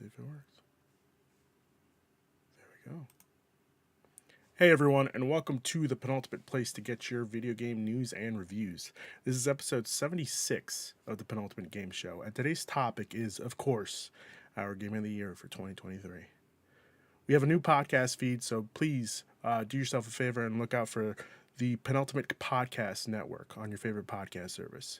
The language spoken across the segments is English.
see if it works. There we go. Hey everyone, and welcome to the penultimate place to get your video game news and reviews. This is episode 76 of the Penultimate Game Show, and today's topic is, of course, our Game of the Year for 2023. We have a new podcast feed, so please do yourself a favor and look out for the Penultimate Podcast Network on your favorite podcast service.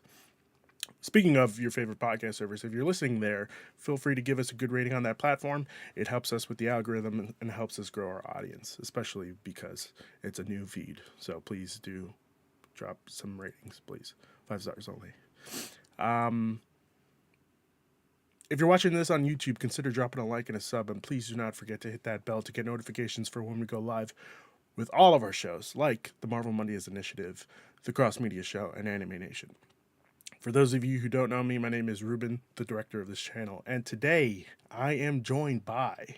Speaking of your favorite podcast service, if you're listening there, feel free to give us a good rating on that platform. It helps us with the algorithm and helps us grow our audience, especially because it's a new feed. So please do drop some ratings, please. 5 stars only. If you're watching this on YouTube, consider dropping a like and a sub, and please do not forget to hit that bell to get notifications for when we go live with all of our shows, like the Marvel Mondays Initiative, the Cross Media Show, and Anime Nation. For those of you who don't know me, my name is Ruben, the director of this channel, and today I am joined by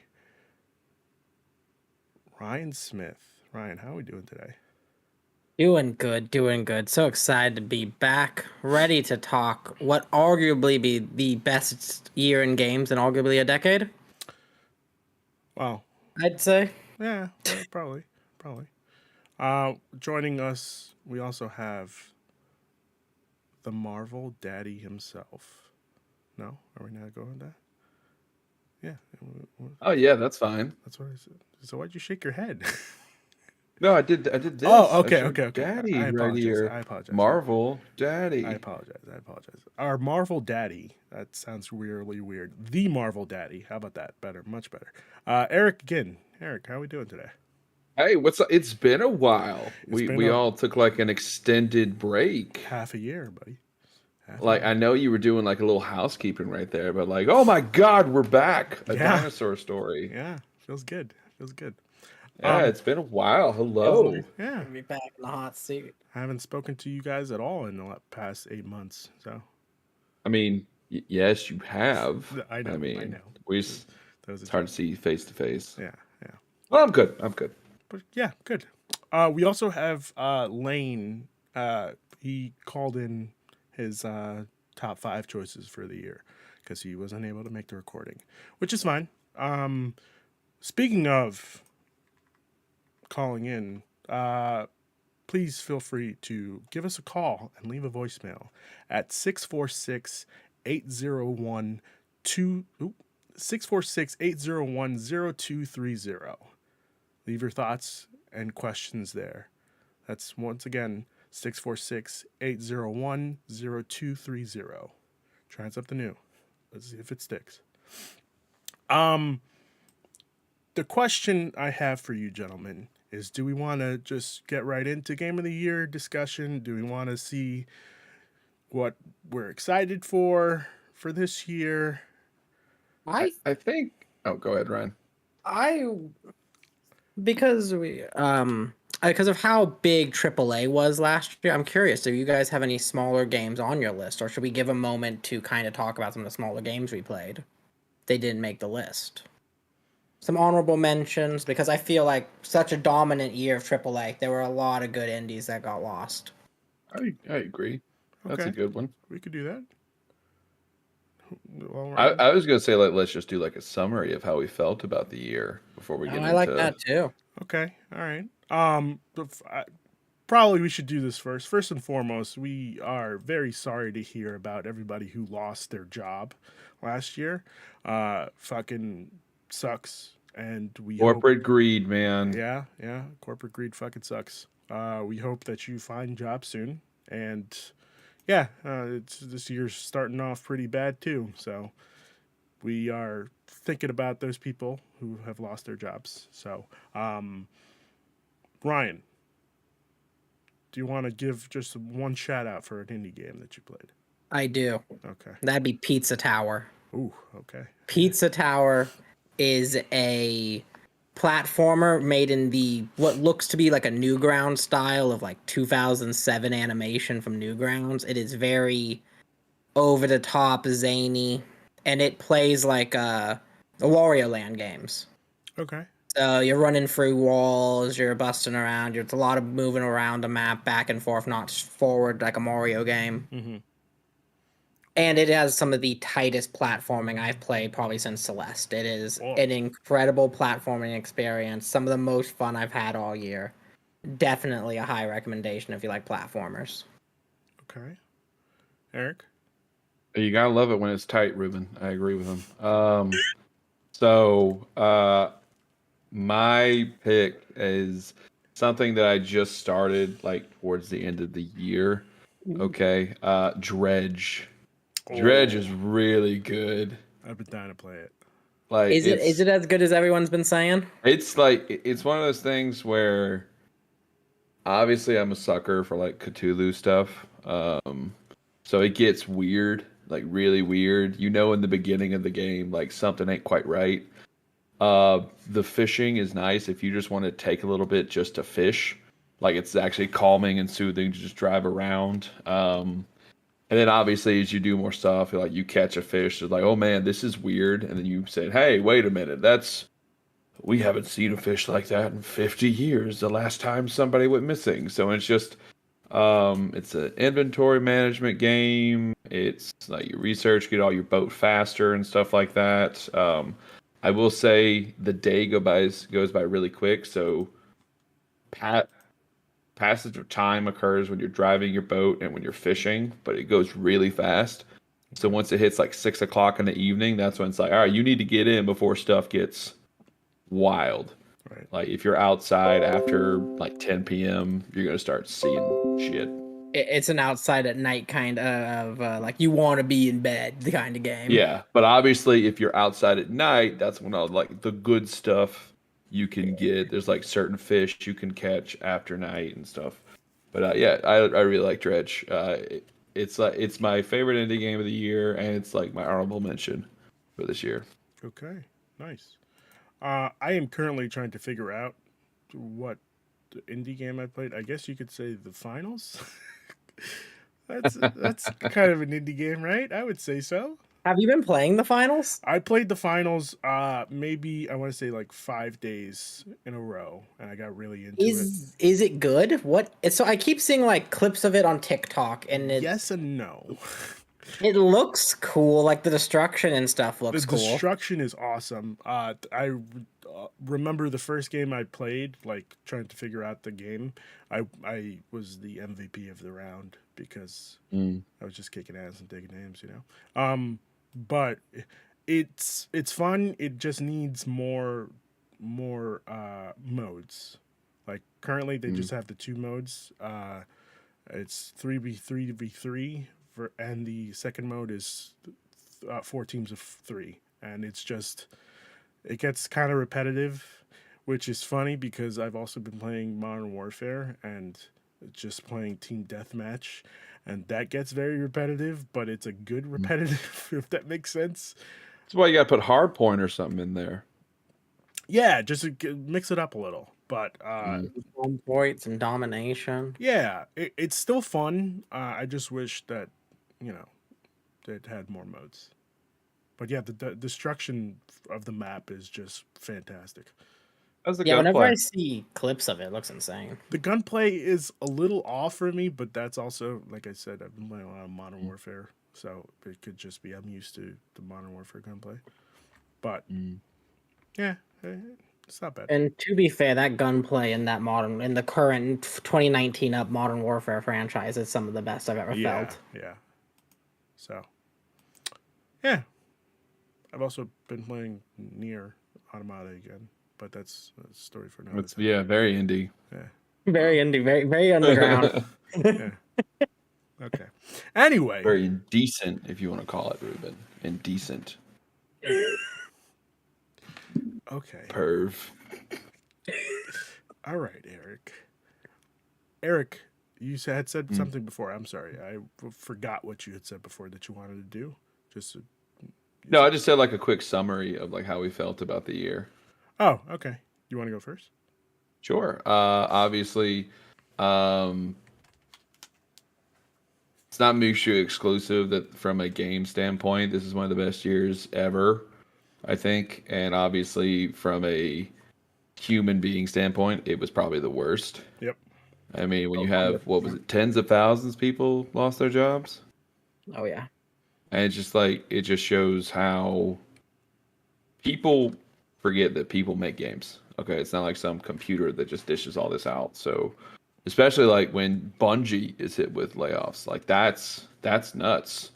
Ryan Smith. Ryan, how are we doing today? Doing good. So excited to be back, ready to talk what arguably be the best year in games in arguably a decade. Wow. I'd say. Yeah, probably. Joining us, we also have the Marvel Daddy himself. No? Are we not going with that? Yeah. Oh yeah, that's fine. That's what I said. So why'd you shake your head? No, I did this. Oh, okay. Daddy I right apologize. here. I apologize. Marvel Daddy. I apologize. Our Marvel Daddy. That sounds really weird. The Marvel Daddy. How about that? Better. Much better. Eric again. Eric, how are we doing today? Hey, what's up? It's been a while. It's been We all took like an extended break. Half a year, buddy. I know you were doing like a little housekeeping right there, but like, oh my God, we're back. A dinosaur story. Yeah, feels good. Yeah, it's been a while. Hello. Yeah. Be back in the hot seat. I haven't spoken to you guys at all in the past 8 months, so. I mean, yes, you have. I know. It's hard to see you face to face. Yeah. Well, I'm good. But yeah, good. We also have Lane. He called in his top 5 choices for the year because he was unable to make the recording, which is fine. Speaking of calling in, please feel free to give us a call and leave a voicemail at 646-801-0230. Leave your thoughts and questions there. That's once again 646-801-0230. Trying something new. Let's see if it sticks. The question I have for you gentlemen is, do we want to just get right into Game of the Year discussion? Do we want to see what we're excited for this year? I think. Oh, go ahead, Ryan. Because of how big AAA was last year, I'm curious, do you guys have any smaller games on your list, or should we give a moment to kind of talk about some of the smaller games we played? They didn't make the list. Some honorable mentions, because I feel like such a dominant year of AAA, there were a lot of good indies that got lost. I agree. That's a good one. We could do that. Well, I was gonna say, let's just do like a summary of how we felt about the year before we get into. I like that too. Okay, all right. Probably we should do this first. First and foremost, we are very sorry to hear about everybody who lost their job last year. Fucking sucks, and we corporate greed, man. Yeah, corporate greed fucking sucks. We hope that you find jobs soon, and yeah, this year's starting off pretty bad too. So we are thinking about those people who have lost their jobs. So, Ryan, do you want to give just one shout out for an indie game that you played? I do. Okay. That'd be Pizza Tower. Ooh, okay. Pizza Tower is a platformer made in the what looks to be like a Newgrounds style of like 2007 animation from Newgrounds. It is very over the top, zany, and it plays like the Wario Land games. Okay. So you're running through walls, you're busting around, it's a lot of moving around the map back and forth, not forward like a Mario game. Mm-hmm. And it has some of the tightest platforming I've played probably since Celeste. It is Whoa. an incredible platforming experience. Some of the most fun I've had all year. Definitely a high recommendation if you like platformers. Okay. Eric? You gotta love it when it's tight, Ruben. I agree with him. So my pick is something that I just started like towards the end of the year. Okay. Dredge. Dredge is Oh, really good. I've been dying to play it. Like Is it as good as everyone's been saying? it's one of those things where obviously I'm a sucker for like Cthulhu stuff. So it gets weird, like really weird. You know in the beginning of the game like something ain't quite right. The fishing is nice if you just want to take a little bit just to fish. Like it's actually calming and soothing to just drive around. And then obviously as you do more stuff, like you catch a fish, it's like, oh man, this is weird. And then you say, hey, wait a minute, we haven't seen a fish like that in 50 years. The last time somebody went missing. So it's just it's an inventory management game. It's like you research, get all your boat faster and stuff like that. I will say the day goes by really quick. So pat passage of time occurs when you're driving your boat and when you're fishing, but it goes really fast. So once it hits like 6 o'clock in the evening, that's when it's like, all right, you need to get in before stuff gets wild. Right. Like if you're outside after like 10 p.m., you're gonna start seeing shit. It's an outside at night kind of like you want to be in bed the kind of game. Yeah, but obviously, if you're outside at night, that's when all like the good stuff you can get. There's like certain fish you can catch after night and stuff. But yeah, I really like Dredge. It's like it's my favorite indie game of the year, and it's like my honorable mention for this year. Okay. Nice. I am currently trying to figure out what indie game I played. I guess you could say the finals. That's kind of an indie game, right? I would say so. Have you been playing the finals? I played the finals maybe I want to say like 5 days in a row and I got really into it. Is it good? So I keep seeing like clips of it on TikTok and Yes and no. it looks cool, like the destruction and stuff The looks cool. destruction is awesome. I remember the first game I played, like trying to figure out the game. I was the MVP of the round because I was just kicking ass and taking names, you know. But it's fun. It just needs more modes. Like currently, they just have the two modes. It's 3v3v3, and the second mode is 4 teams of 3, and it's just it gets kind of repetitive, which is funny because I've also been playing Modern Warfare and just playing team deathmatch, and that gets very repetitive, but it's a good repetitive if that makes sense. That's why you gotta put hardpoint or something in there. Yeah, just to mix it up a little, but Some points and domination. yeah, it's still fun. I just wish that you know it had more modes. But yeah, the destruction of the map is just fantastic. How's the Yeah, whenever gunplay? I see clips of it, it looks insane. The gunplay is a little off for me, but that's also, like I said, I've been playing a lot of Modern Warfare, so it could just be I'm used to the Modern Warfare gunplay. But yeah, it's not bad. And to be fair, that gunplay in the current 2019 up Modern Warfare franchise is some of the best I've ever Yeah, felt. yeah. So yeah, I've also been playing Near Automata again, but that's a story for another It's time. very indie. Yeah. Very indie, very underground. Yeah. Okay. Anyway, Very indecent, if you want to call it, Ruben. Indecent. okay. Perv. All right, Eric. Eric, you had said something before. I'm sorry. I forgot what you had said before that you wanted to do. Just No, I just said like a quick summary of like how we felt about the year. Oh, okay. You want to go first? Sure. Obviously, um, it's not mutually exclusive that from a game standpoint, this is one of the best years ever, I think. And obviously, from a human being standpoint, it was probably the worst. Yep. I mean, when you have, what was it, tens of thousands of people lost their jobs? Oh yeah. And it's just like it just shows how people forget that people make games. Okay, it's not like some computer that just dishes all this out. So, especially like when Bungie is hit with layoffs, like that's nuts.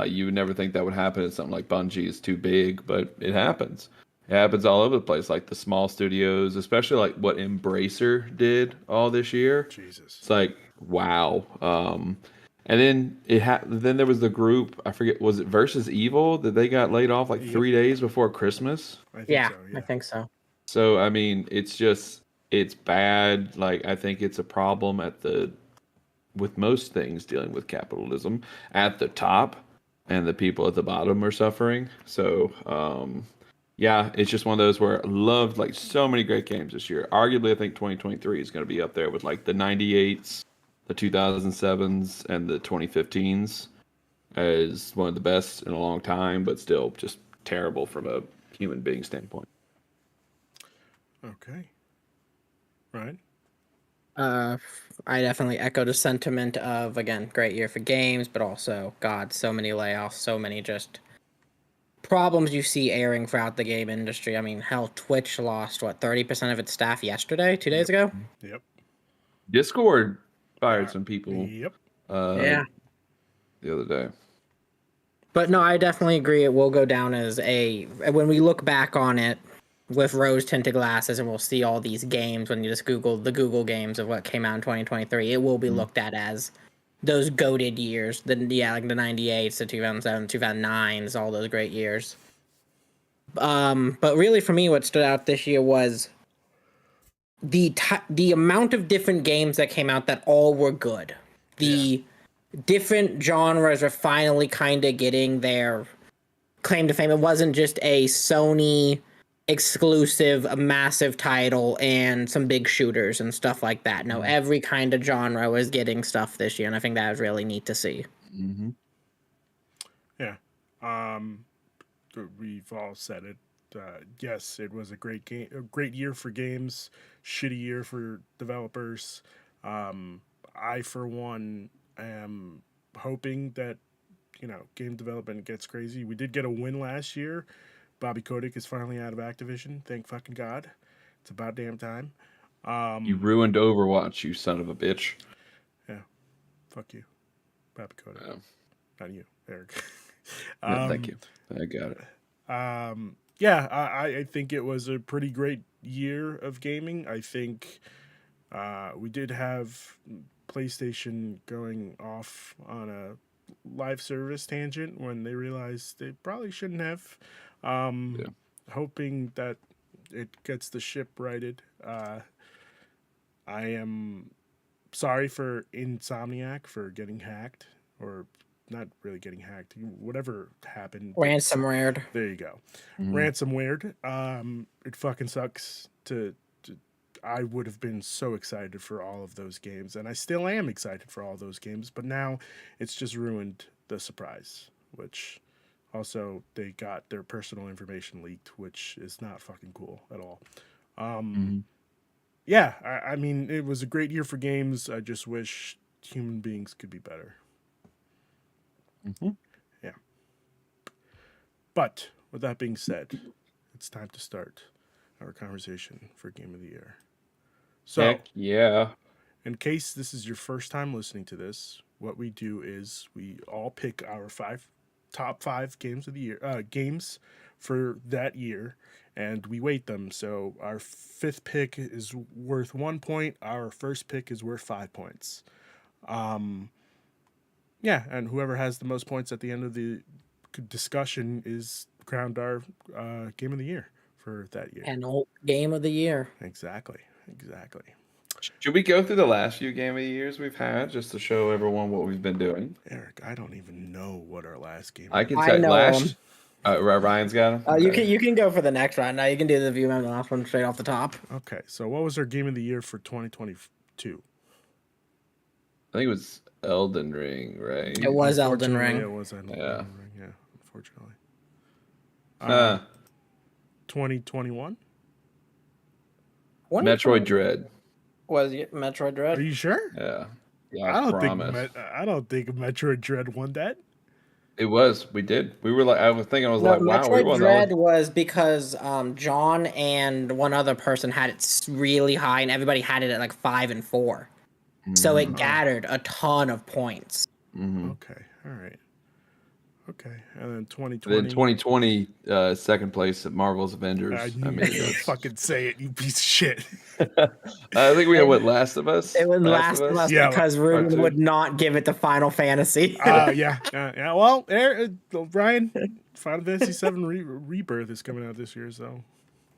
You would never think that would happen. It's something like Bungie is too big, but it happens. It happens all over the place, like the small studios, especially like what Embracer did all this year. Jesus. It's like wow. And then then there was the group, I forget, was it Versus Evil that they got laid off like Yep. 3 days before Christmas? I think Yeah, so. I think so. So I mean, it's bad. Like I think it's a problem with most things dealing with capitalism at the top, and the people at the bottom are suffering. So yeah, it's just one of those where I loved like so many great games this year. Arguably, I think 2023 is going to be up there with like the 98s, the 2007s, and the 2015s as one of the best in a long time, but still just terrible from a human being standpoint. Okay. Right. I definitely echo the sentiment of, again, great year for games, but also, God, so many layoffs, so many just problems you see airing throughout the game industry. I mean, hell, Twitch lost, 30% of its staff yesterday, 2 days ago? Yep. Discord fired some people Yep. Yeah. the other day. But no, I definitely agree. It will go down as when we look back on it with rose tinted glasses and we'll see all these games when you just Google the Google games of what came out in 2023, it will be looked at as those goated years. Like the 98s, the 2007, 2009s, all those great years. But really for me, what stood out this year was the amount of different games that came out that all were good. The different genres are finally kind of getting their claim to fame. It wasn't just a Sony exclusive, a massive title and some big shooters and stuff like that. No, every kind of genre was getting stuff this year, and I think that was really neat to see. Mm-hmm. Yeah. We've all said it. Yes, it was a great year for games, shitty year for developers. I, for one, am hoping that game development gets crazy. We did get a win last year. Bobby Kotick is finally out of Activision. Thank fucking God. It's about damn time. You ruined Overwatch, you son of a bitch. Yeah. Fuck you, Bobby Kotick. Yeah. Not you, Eric. Yeah, thank you. I got it. Yeah, I think it was a pretty great year of gaming. I think we did have PlayStation going off on a live service tangent when they realized they probably shouldn't have. Hoping that it gets the ship righted. I am sorry for Insomniac for getting hacked, or not really getting hacked. Whatever happened. Ransomware. There you go. Mm-hmm. Ransomware. It fucking sucks I would have been so excited for all of those games, and I still am excited for all those games, but now it's just ruined the surprise, which also they got their personal information leaked, which is not fucking cool at all. Yeah, I mean, it was a great year for games. I just wish human beings could be better. Mm-hmm. Yeah. But with that being said, it's time to start our conversation for Game of the Year. So, Heck yeah. in case this is your first time listening to this, what we do is we all pick our top five games of the year, games for that year, and we weight them. So our fifth pick is worth 1 point. Our first pick is worth 5 points. Yeah, and whoever has the most points at the end of the discussion is crowned our game of the year for that year. And game of the year. Exactly. Should we go through the last few game of the years we've had just to show everyone what we've been doing? Eric, I don't even know what our last game. I can I tell know last. Ryan's got them. You can go for the next round. Now you can do the view and the last one straight off the top. Okay, so what was our game of the year for 2022? I think it was Elden Ring, right? It was Elden Unfortunately, Ring. It was Elden Yeah. Ring. Yeah, unfortunately. 2021. Metroid Dread. Was it Metroid Are Dread? you sure? Yeah. I don't promise. think Metroid Dread won that. It was. We did. We were like, I was thinking, I was No, like, wow, we Metroid won that Dread one. was because John and one other person had it really high, and everybody had it at like 5 and 4. So it Mhm. gathered a ton of points. Mhm. Okay. All right. Okay. And then Then 2020. 2020, second place at Marvel's Avengers. I I knew mean, you would that's. fucking say it, you piece of shit. I think we had what, Last of Us? It was Last of Last of Us. Us Yeah. because Part Ruben two. would not give it to Final Fantasy. Yeah. Well, Ryan, Final Fantasy VII Rebirth is coming out this year, so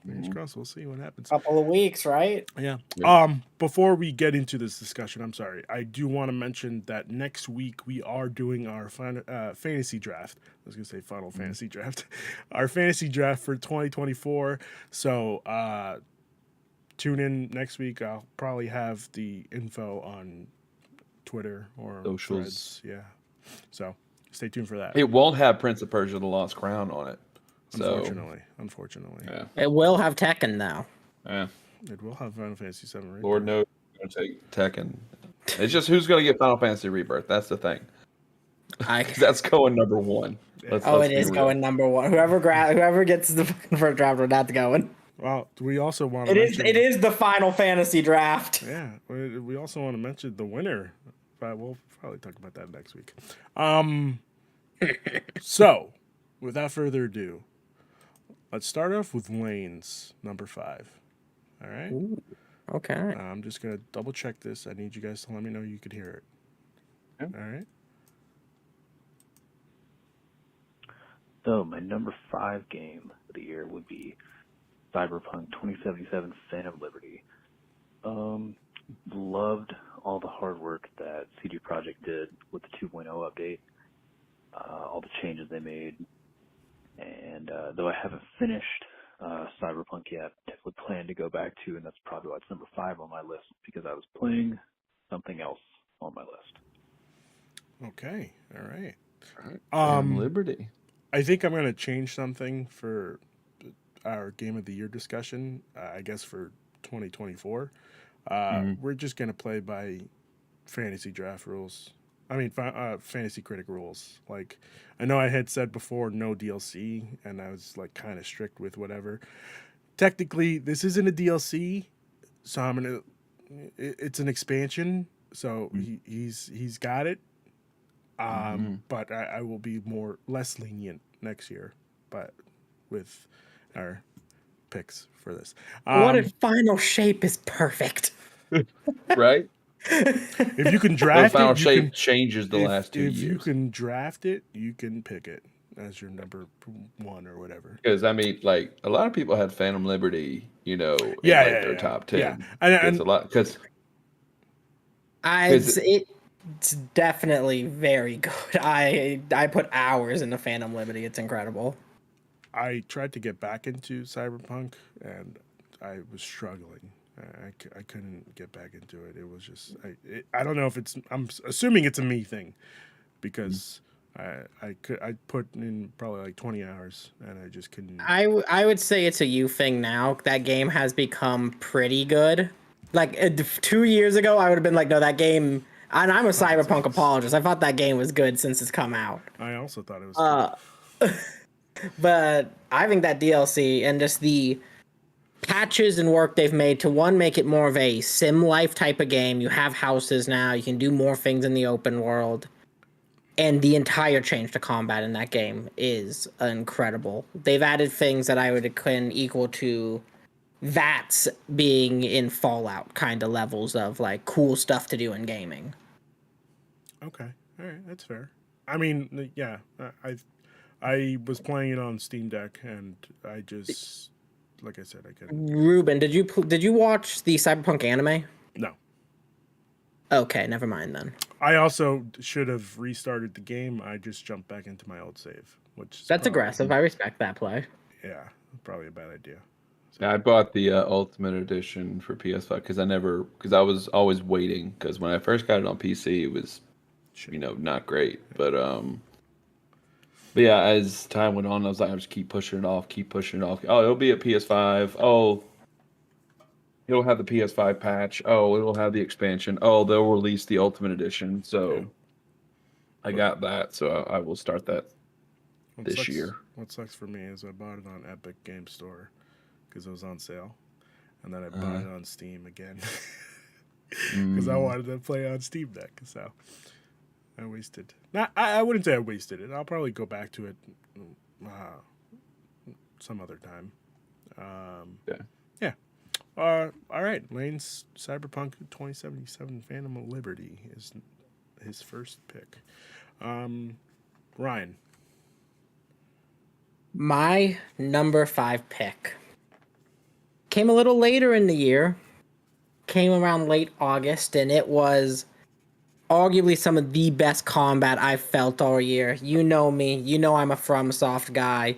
fingers crossed. We'll see what happens. Couple of weeks, right? Yeah. Yeah. Before we get into this discussion, I'm sorry. I do want to mention that next week we are doing our fantasy draft. I was gonna say Final Fantasy draft, our fantasy draft for 2024. So tune in next week. I'll probably have the info on Twitter or Socials. Threads. Yeah. So stay tuned for that. It won't have Prince of Persia: The Lost Crown on it. So, Unfortunately, yeah. It will have Tekken though. Yeah. it will have Final Fantasy VII. Rebirth. Lord knows who's going to take Tekken. It's just who's going to get Final Fantasy Rebirth. That's the thing. That's going number one. Let's it be is real. going number one. Whoever gets the first draft, that's going. Well, we also want to It is. mention. It is the Final Fantasy draft. Yeah, we also want to mention the winner, but we'll probably talk about that next week. So, without further ado, let's start off with Lane's number 5. All right. Ooh, okay. I'm just gonna double check this. I need you guys to let me know you could hear it. Yeah. All right. So my number 5 game of the year would be Cyberpunk 2077: Phantom Liberty. Loved all the hard work that CD Projekt did with the 2.0 update, all the changes they made, and though I haven't finished Cyberpunk yet, definitely plan to go back to, and that's probably why it's number 5 on my list, because I was playing something else on my list. Okay. All right. Liberty. I think I'm gonna change something for our Game of the Year discussion. I guess for 2024, we're just gonna play by fantasy draft rules. I mean, fantasy critic rules. Like, I know I had said before, no DLC, and I was like kind of strict with whatever. Technically, this isn't a DLC, so I'm gonna. It's an expansion, so he's got it. But I will be less lenient next year, but with our picks for this. What if final shape is perfect? Right? If you can The draft final it, shape changes the last 2 if years. you can draft it, you can pick it as your number 1 or whatever. Because I mean, like a lot of people had Phantom Liberty, in their top 10. Yeah, It's a lot because It's definitely very good. I put hours into Phantom Liberty. It's incredible. I tried to get back into Cyberpunk, and I was struggling. I couldn't get back into it. It was just I don't know if it's. I'm assuming it's a me thing, because I put in probably like 20 hours, and I just couldn't. I would say it's a you thing now. That game has become pretty good. Like 2 years ago, I would have been like, no, that game. And I'm a Cyberpunk apologist. I thought that game was good since it's come out. I also thought it was. But I think that DLC and just the patches and work they've made to make it more of a sim life type of game. You have houses now. You can do more things in the open world. And the entire change to combat in that game is incredible. They've added things that I would equal to that's being in Fallout kind of levels of like cool stuff to do in gaming. Okay, all right, that's fair. I mean, yeah, I was playing it on Steam Deck, and I just, like I said, I couldn't. Ruben, did you watch the Cyberpunk anime? No. Okay, never mind then. I also should have restarted the game. I just jumped back into my old save, which is That's probably, aggressive. I respect that play. Yeah, probably a bad idea. Yeah, I bought the Ultimate Edition for PS5 because I was always waiting because when I first got it on PC it was not great, but yeah, as time went on I was like, I just keep pushing it off. Oh, it'll be a PS5. Oh, it'll have the PS5 patch. Oh, it'll have the expansion. Oh, they'll release the Ultimate Edition. So I got that, so I will start that this year. What sucks for me is I bought it on Epic Game Store because it was on sale, and then I bought it on Steam again because I wanted to play on Steam Deck. So I wasted. Not, I wouldn't say I wasted it. I'll probably go back to it some other time. Yeah. All right. Lane's Cyberpunk 2077 Phantom of Liberty is his first pick. Ryan. My number 5 pick came a little later in the year, came around late August, and it was arguably some of the best combat I've felt all year. You know me, you know I'm a FromSoft guy.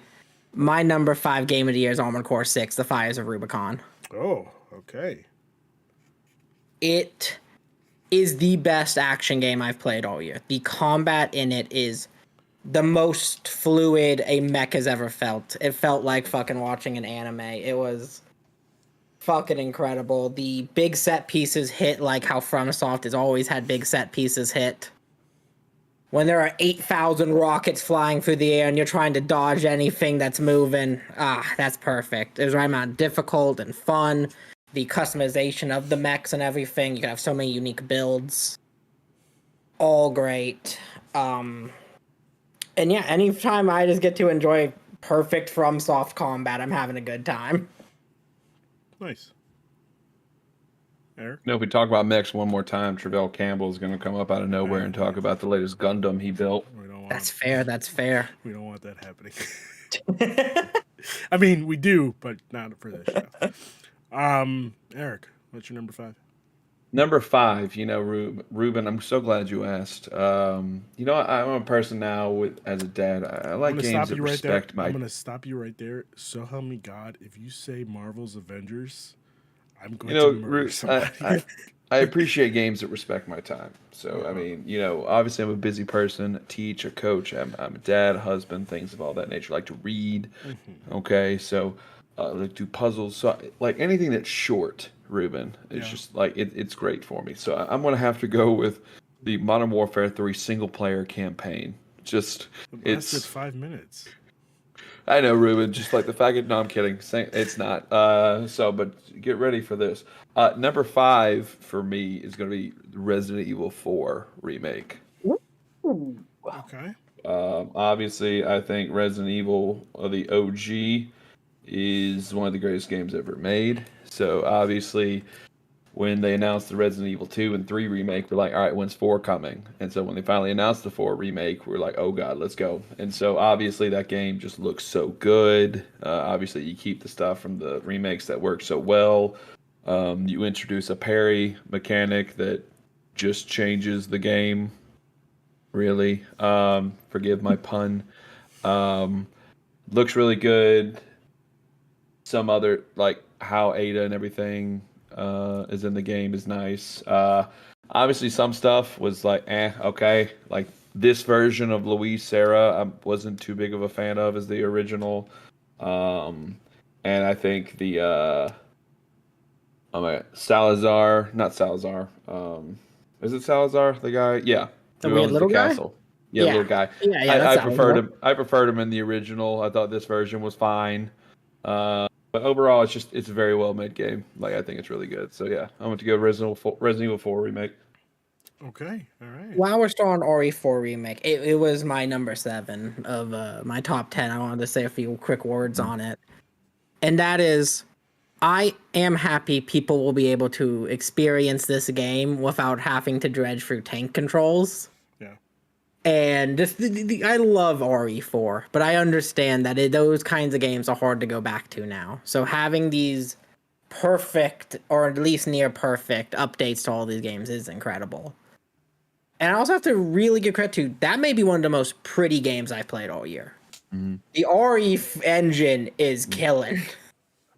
My number 5 game of the year is Armored Core 6, The Fires of Rubicon. Oh, okay. It is the best action game I've played all year. The combat in it is the most fluid a mech has ever felt. It felt like fucking watching an anime. It was fucking incredible. The big set pieces hit like how FromSoft has always had big set pieces hit. When there are 8,000 rockets flying through the air and you're trying to dodge anything that's moving, that's perfect. It was right amount difficult and fun. The customization of the mechs and everything, you can have so many unique builds. All great. And yeah, anytime I just get to enjoy perfect FromSoft combat, I'm having a good time. Nice. Eric? You know, if we talk about mechs one more time, Travell Campbell is going to come up out of nowhere and talk about the latest Gundam he built. That's fair. That's fair. We don't want that happening. I mean, we do, but not for this show. Eric, what's your number 5? Number 5, you know, Ruben, I'm so glad you asked. You know, I'm a person now as a dad. I like games that respect my. I'm going to stop you right there. So help me God, if you say Marvel's Avengers, I'm going to murder somebody. I appreciate games that respect my time. So, I mean, you know, obviously I'm a busy person, a teach, a coach. I'm a dad, a husband, things of all that nature. I like to read. Okay, so like do puzzles. So, like anything that's short, Ruben, it's just like it's great for me. So I'm going to have to go with the Modern Warfare 3 single player campaign. Just it lasted 5 minutes. I know, Ruben. Just like the faggot. No, I'm kidding. It's not. But get ready for this. Number 5 for me is going to be Resident Evil 4 remake. Okay. Obviously, I think Resident Evil, the OG, is one of the greatest games ever made. So obviously, when they announced the Resident Evil 2 and 3 remake, we're like, all right, when's 4 coming? And so when they finally announced the 4 remake, we're like, oh God, let's go. And so obviously that game just looks so good. Obviously you keep the stuff from the remakes that work so well. You introduce a parry mechanic that just changes the game, really. Forgive my pun. Looks really good. Some other, like how Ada and everything is in the game is nice. Obviously, some stuff was like, okay. Like this version of Luis Serra, I wasn't too big of a fan of as the original. And I think the Salazar, not Salazar. Is it Salazar, the guy? Yeah, the weird little guy. Castle. Yeah, little guy. Yeah, I preferred him. I preferred him in the original. I thought this version was fine. But overall, it's a very well made game. Like I think it's really good. So yeah, I want to go Resident Evil 4 remake. Okay, all right. While we're still on RE4 remake, it was my number 7 of my top 10. I wanted to say a few quick words on it, and that is, I am happy people will be able to experience this game without having to dredge through tank controls. And just I love RE4, but I understand that those kinds of games are hard to go back to now. So having these perfect, or at least near perfect, updates to all these games is incredible. And I also have to really give credit to, that may be one of the most pretty games I've played all year. The RE engine is killing.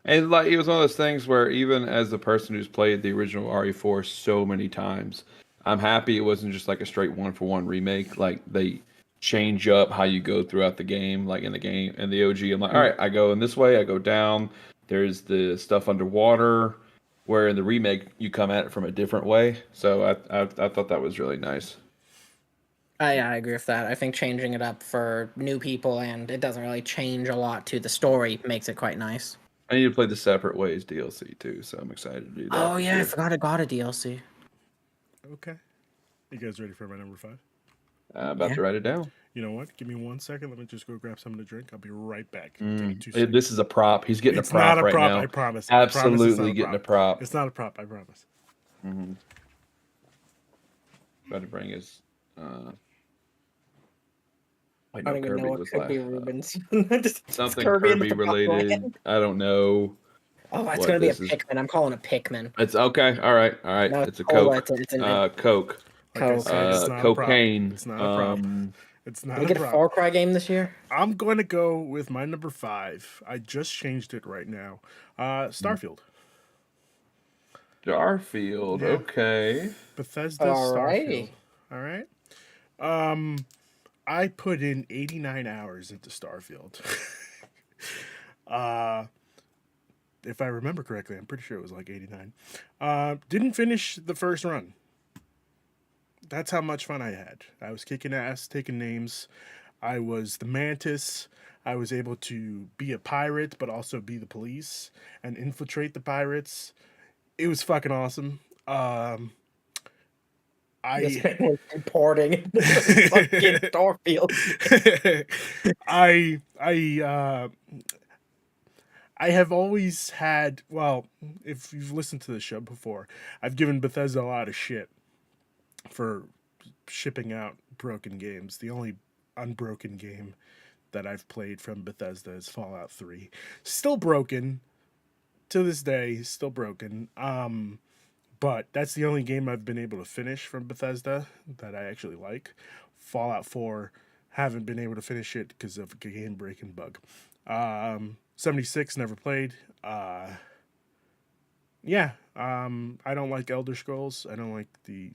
And like it was one of those things where even as the person who's played the original RE4 so many times, I'm happy it wasn't just like a straight 1-for-1 remake. Like they change up how you go throughout the game. Like in the OG, I'm like, all right, I go in this way, I go down. There's the stuff underwater. Where in the remake you come at it from a different way. So I thought that was really nice. I agree with that. I think changing it up for new people and it doesn't really change a lot to the story makes it quite nice. I need to play the Separate Ways DLC too, so I'm excited to do that. Oh this yeah, I year. forgot I got a DLC. Okay. You guys ready for my number 5? About to write it down. You know what? Give me 1 second. Let me just go grab something to drink. I'll be right back. Give me 2 This seconds. is a prop. He's getting It's a prop not a right prop, now. I promise. I promise it's not Absolutely a getting a prop. prop. It's not a prop, I promise. About to bring his. Wait, I no, don't even know Kirby what was could be last. Rubens. Something Kirby in the Kirby top related. lane. I don't know. Oh, it's what gonna be a this is. Pikmin. I'm calling it Pikmin. It's okay. All right. No, It's a cola. Coke. It's a Coke. Like I Coke. said, it's not a prop. Cocaine. It's not a prop. It's Can not we a get a prop. Far Cry game this year? I'm going to go with my number 5. I just changed it right now. Starfield. Starfield. Yeah. Okay. Bethesda's Alrighty. Starfield. All right. I put in 89 hours into Starfield. If I remember correctly, I'm pretty sure it was like 89. Didn't finish the first run. That's how much fun I had. I was kicking ass, taking names. I was the Mantis. I was able to be a pirate, but also be the police and infiltrate the pirates. It was fucking awesome. This man was importing into fucking Starfield. I have always had, well, if you've listened to the show before, I've given Bethesda a lot of shit for shipping out broken games. The only unbroken game that I've played from Bethesda is Fallout 3. Still broken to this day, still broken. But that's the only game I've been able to finish from Bethesda that I actually like. Fallout 4, haven't been able to finish it because of a game breaking bug. 76, never played. I don't like Elder Scrolls. I don't like the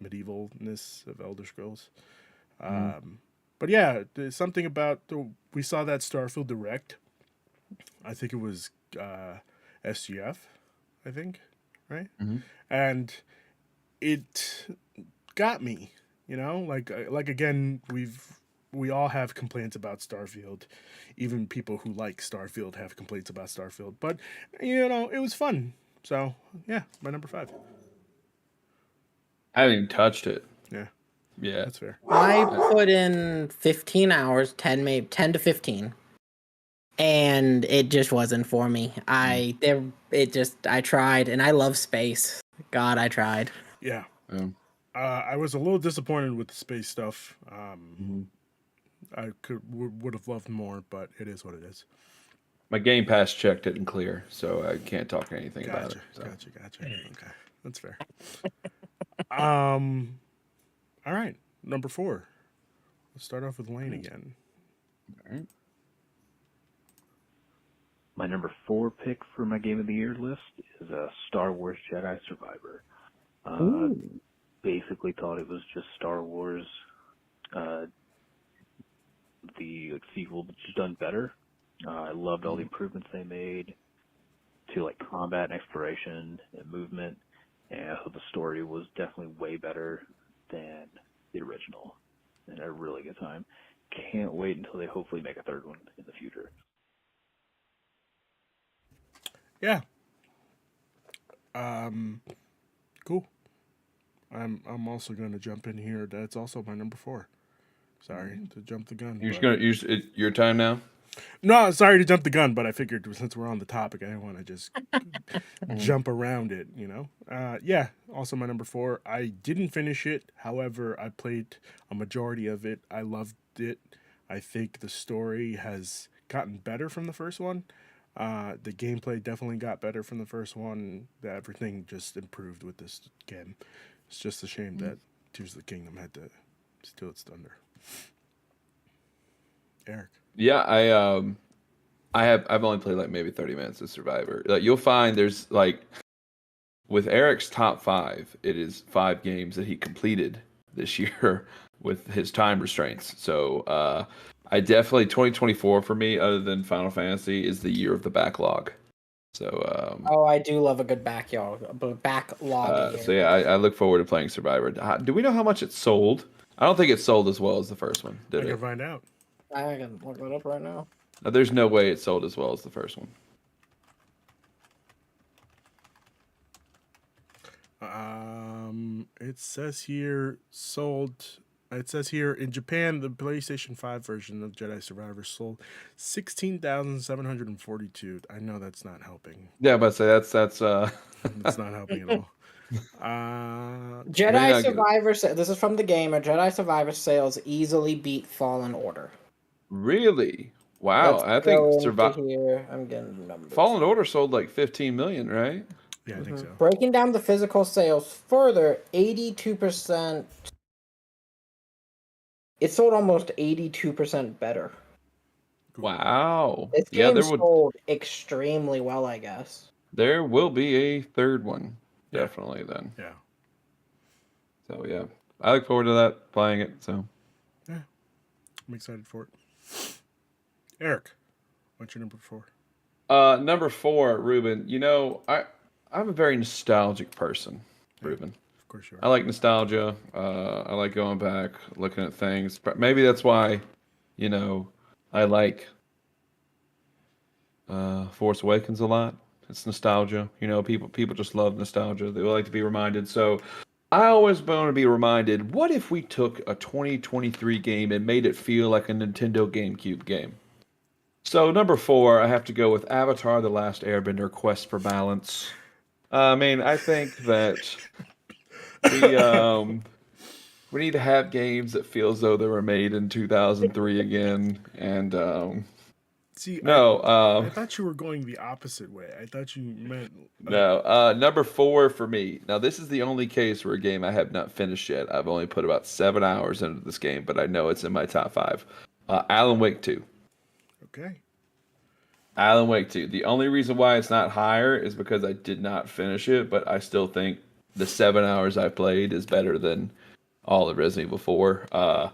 medievalness of Elder Scrolls. But yeah, there's something about we saw that Starfield Direct. I think it was SGF, I think, right? And it got me, like again, we all have complaints about Starfield. Even people who like Starfield have complaints about Starfield. But it was fun. So yeah, my number 5. I haven't even touched it. Yeah, Yeah. that's fair. I put in 15 hours, 10 to 15. And it just wasn't for me. I tried, and I love space. God, I tried. Yeah. I was a little disappointed with the space stuff. I would have loved more, but it is what it is. My Game Pass check didn't clear, so I can't talk anything about it. So. Gotcha. Okay, that's fair. All right, number 4. Let's start off with Lane again. All right. My number 4 pick for my Game of the Year list is Star Wars Jedi Survivor. Basically thought it was just Star Wars, the sequel, just done better. I loved all the improvements they made to combat and exploration and movement, and I thought the story was definitely way better than the original, and had a really good time. Can't wait until they hopefully make a third one in the future. Yeah. Cool. I'm also going to jump in here. That's also my number 4. Sorry to jump the gun. You're just gonna use your time now. No, sorry to jump the gun, but I figured since we're on the topic, I didn't want to just jump around it, Yeah, also my number 4. I didn't finish it. However, I played a majority of it. I loved it. I think the story has gotten better from the first one. The gameplay definitely got better from the first one. Everything just improved with this game. It's just a shame that Tears of the Kingdom had to steal its thunder. Eric. Yeah, I've only played maybe 30 minutes of Survivor. You'll find there's with Eric's top 5, it is 5 games that he completed this year with his time restraints. So I definitely 2024 for me, other than Final Fantasy, is the year of the backlog. So I do love a good backlog. so yeah, I look forward to playing Survivor. Do we know how much it sold? I don't think it sold as well as the first one, I did can it? find out. I can look that up right now. There's no way it sold as well as the first one. It says here sold. It says here in Japan, the PlayStation 5 version of Jedi Survivor sold 16,742. I know that's not helping. Yeah, but say that's It's not helping at all. May Jedi not get- Survivor. This is from the gamer. Jedi Survivor sales easily beat Fallen Order. really. Wow, Let's I go think into here. I'm getting the numbers. Fallen Order sold like 15 million, right? Yeah, I think so. Breaking down the physical sales further, 82%. It sold almost 82% better. Wow. This Yeah, game sold extremely well, I guess. there will be a third one, Yeah. definitely then. Yeah. So yeah, I look forward to that playing it. So I'm excited for it. Eric, what's your number 4? number 4, Ruben. You know, I'm a very nostalgic person, Ruben. Of course you I are. like nostalgia. I like going back, looking at things. But maybe that's why, you know, I like Force Awakens a lot. It's nostalgia. You know, people just love nostalgia. They like to be reminded. So I always want to be reminded, what if we took a 2023 game and made it feel like a Nintendo GameCube game? So number 4, I have to go with Avatar: The Last Airbender: Quest for Balance. I mean, I think that we need to have games that feel as though they were made in 2003 again. And See, no, I thought you were going the opposite way. I thought you meant no. Number 4 for me. Now, this is the only case where a game I have not finished yet. I've only put about 7 hours into this game, but I know it's in my top 5. Alan Wake 2. okay. Alan Wake 2. The only reason why it's not higher is because I did not finish it, but I still think the 7 hours I played is better than all of Resident Evil 4.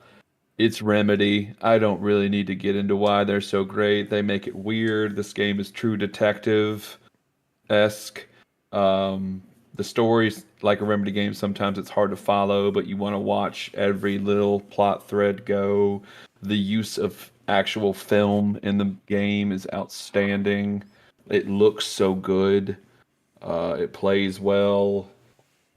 It's Remedy. I don't really need to get into why they're so great. They make it weird. This game is true detective-esque. The story's like a Remedy game. Sometimes it's hard to follow, but you want to watch every little plot thread go. The use of actual film in the game is outstanding. It looks so good. It plays well.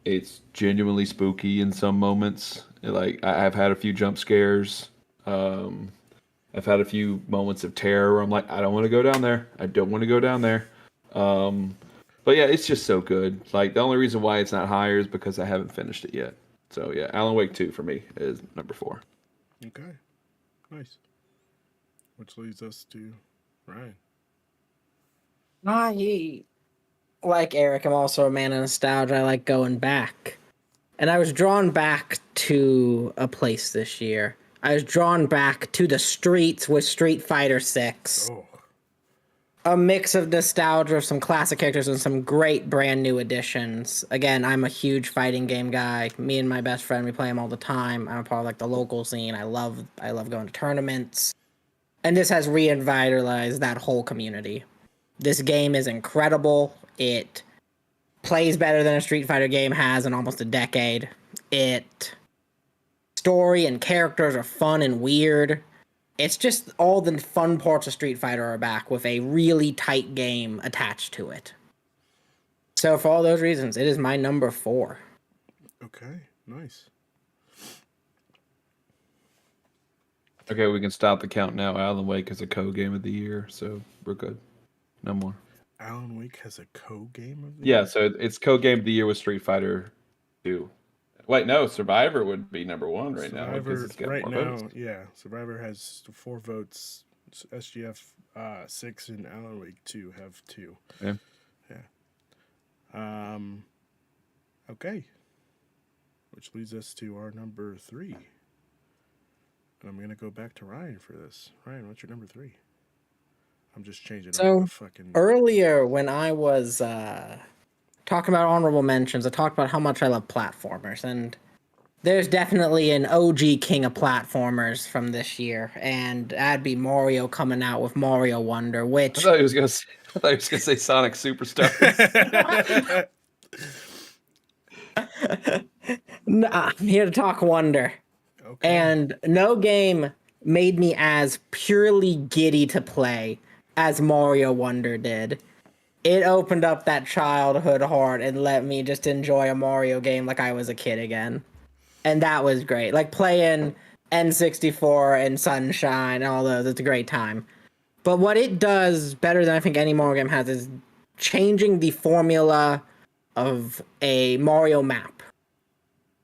It's genuinely spooky in some moments. Like I've had a few jump scares. I've had a few moments of terror where I'm like, I don't want to go down there. I don't want to go down there. But yeah, it's just so good. Like the only reason why it's not higher is because I haven't finished it yet. So yeah, Alan Wake 2 for me is number 4. Okay. Nice. Which leads us to Ryan. Like Eric, I'm also a man of nostalgia. I like going back. And I was drawn back to a place this year. I was drawn back to the streets with Street Fighter 6. Oh. A mix of nostalgia of some classic characters and some great brand new additions. Again, I'm a huge fighting game guy. Me and my best friend, we play them all the time. I'm a part of like the local scene. I love going to tournaments. And this has revitalized that whole community. This game is incredible. It plays better than a Street Fighter game has in almost a decade. Story and characters are fun and weird. It's just all the fun parts of Street Fighter are back with a really tight game attached to it. So for all those reasons, it is my number 4. Okay. Nice. Okay, we can stop the count now. Alan Wake is a co-game of the year, so we're good. No more. Alan Wake has a co-game of the Yeah, year? so it's co-game of the year with Street Fighter 2. Wait, no, Survivor would be number 1 right now because Survivor it's got right more now, votes. yeah. Survivor has 4 votes. SGF 6 and Alan Wake 2 have 2. Yeah. Okay. Which leads us to our number 3. And I'm gonna go back to Ryan for this. Ryan, what's your number 3? I'm just changing So, up the fucking Earlier, when I was talking about honorable mentions, I talked about how much I love platformers, and there's definitely an OG king of platformers from this year, and that'd be Mario coming out with Mario Wonder, I which thought he was gonna say Sonic Superstars. Nah, I'm here to talk Wonder. Okay. And no game made me as purely giddy to play as Mario Wonder did. It opened up that childhood heart and let me just enjoy a Mario game like I was a kid again. And that was great. Like playing N64 and Sunshine and all those, it's a great time. But what it does better than I think any Mario game has is changing the formula of a Mario map.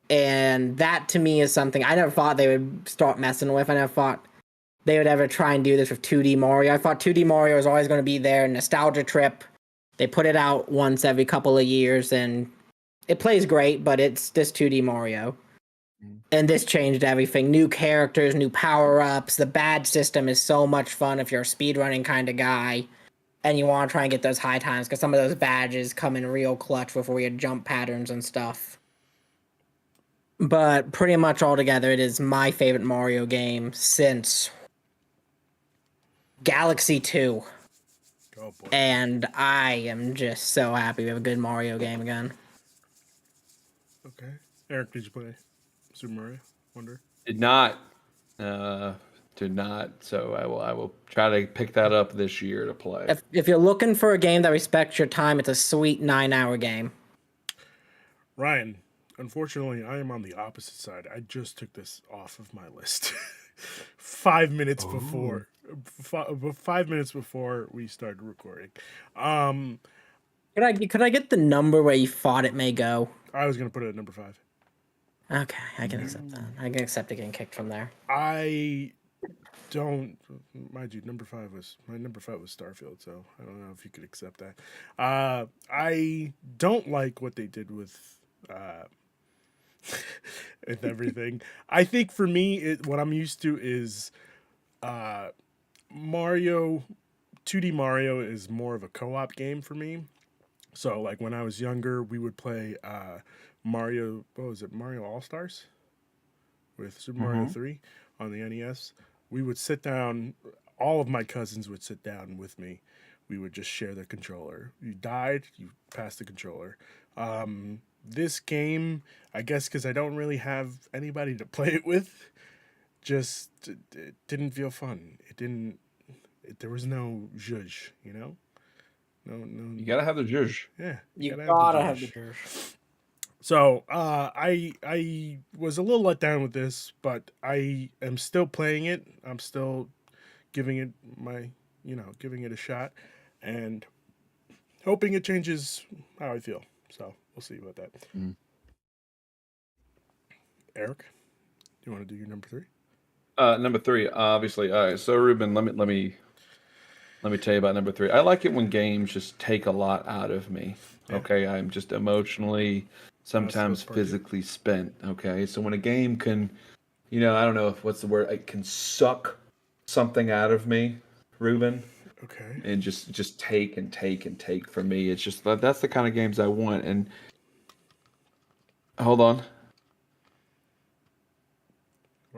And that to me is something I never thought they would start messing with. I never thought they would ever try and do this with 2D Mario. I thought 2D Mario was always going to be their nostalgia trip. They put it out once every couple of years, and it plays great, but it's this 2D Mario. And this changed everything. New characters, new power-ups. The badge system is so much fun if you're a speedrunning kind of guy and you want to try and get those high times, because some of those badges come in real clutch with weird jump patterns and stuff. But pretty much altogether, it is my favorite Mario game since Galaxy 2. Oh boy. And I am just so happy we have a good Mario game again. Okay. Eric, did you play Super Mario Wonder? Did not. Did not. So I will try to pick that up this year to play. If you're looking for a game that respects your time, it's a sweet 9-hour game. Ryan, unfortunately, I am on the opposite side. I just took this off of my list 5 minutes before. 5 minutes before we started recording. Could I get the number where you thought it may go? I was gonna put it at number 5. Okay, I can accept that. I can accept it getting kicked from there. I don't, mind you, my number 5 was Starfield, so I don't know if you could accept that. I don't like what they did with with everything. I think for me, what I'm used to is Mario. 2D Mario is more of a co-op game for me. So like when I was younger, we would play Mario. What was it? Mario All Stars with Super Mario 3 on the NES. We would sit down. All of my cousins would sit down with me. We would just share the controller. You died, you passed the controller. This game, I guess, because I don't really have anybody to play it with, just it didn't feel fun. It didn't. There was no zhuzh, you know. No. You gotta have the zhuzh. Yeah, You gotta have the zhuzh. zhuzh. So I was a little let down with this, but I am still playing it. I'm still giving it giving it a shot, and hoping it changes how I feel. So we'll see about that. Eric, do you want to do your number 3? Number 3, obviously. All right, so Ruben, let me tell you about number 3. I like it when games just take a lot out of me. Yeah. Okay, I'm just emotionally, sometimes physically spent. Okay, so when a game can, I don't know what's the word, it can suck something out of me, Ruben. Okay. And just take and take and take from me. It's just that's the kind of games I want. And hold on.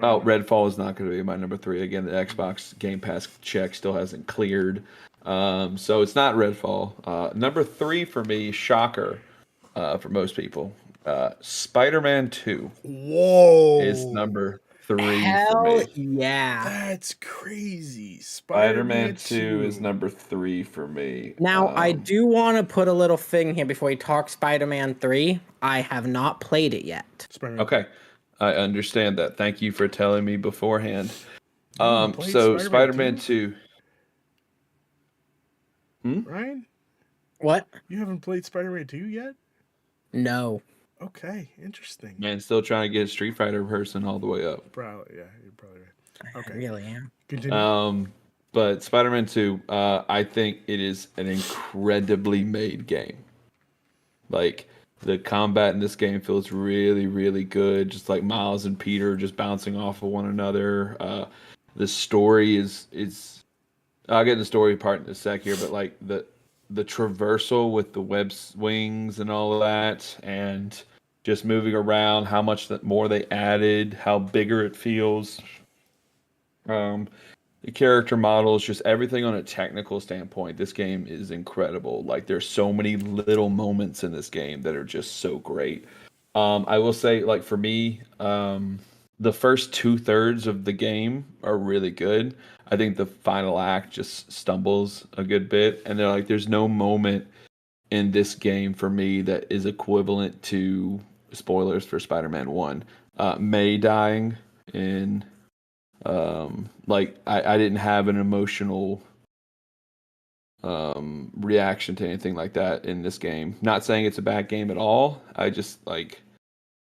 Oh, Redfall is not going to be my number 3. Again, the Xbox Game Pass check still hasn't cleared. So it's not Redfall. Number 3 for me, shocker for most people. Spider-Man 2 Whoa. is number 3 Hell for me. yeah. That's crazy. Spider-Man 2 is number 3 for me. Now, I do want to put a little thing here before we talk Spider-Man 3. I have not played it yet. Spider-Man. Okay. I understand that. Thank you for telling me beforehand. played So Spider-Man Spider-Man 2. Ryan, What? you haven't played Spider-Man 2 yet? No. Okay, interesting. Man, still trying to get a Street Fighter person all the way up. Probably, yeah, you're probably right. I Okay, really am. continue. But Spider-Man 2, I think it is an incredibly made game. Like, the combat in this game feels really, really good. Just like Miles and Peter just bouncing off of one another. The story is I'll get the story part in a sec here, but like the traversal with the web wings and all of that, and just moving around, how much more they added, how bigger it feels. The character models, just everything on a technical standpoint, this game is incredible. Like, there's so many little moments in this game that are just so great. I will say, like, for me, the first 2/3 of the game are really good. I think the final act just stumbles a good bit, and they're like, there's no moment in this game for me that is equivalent to spoilers for Spider-Man 1. May dying in like I didn't have an emotional reaction to anything like that in this game. Not saying it's a bad game at all. I just like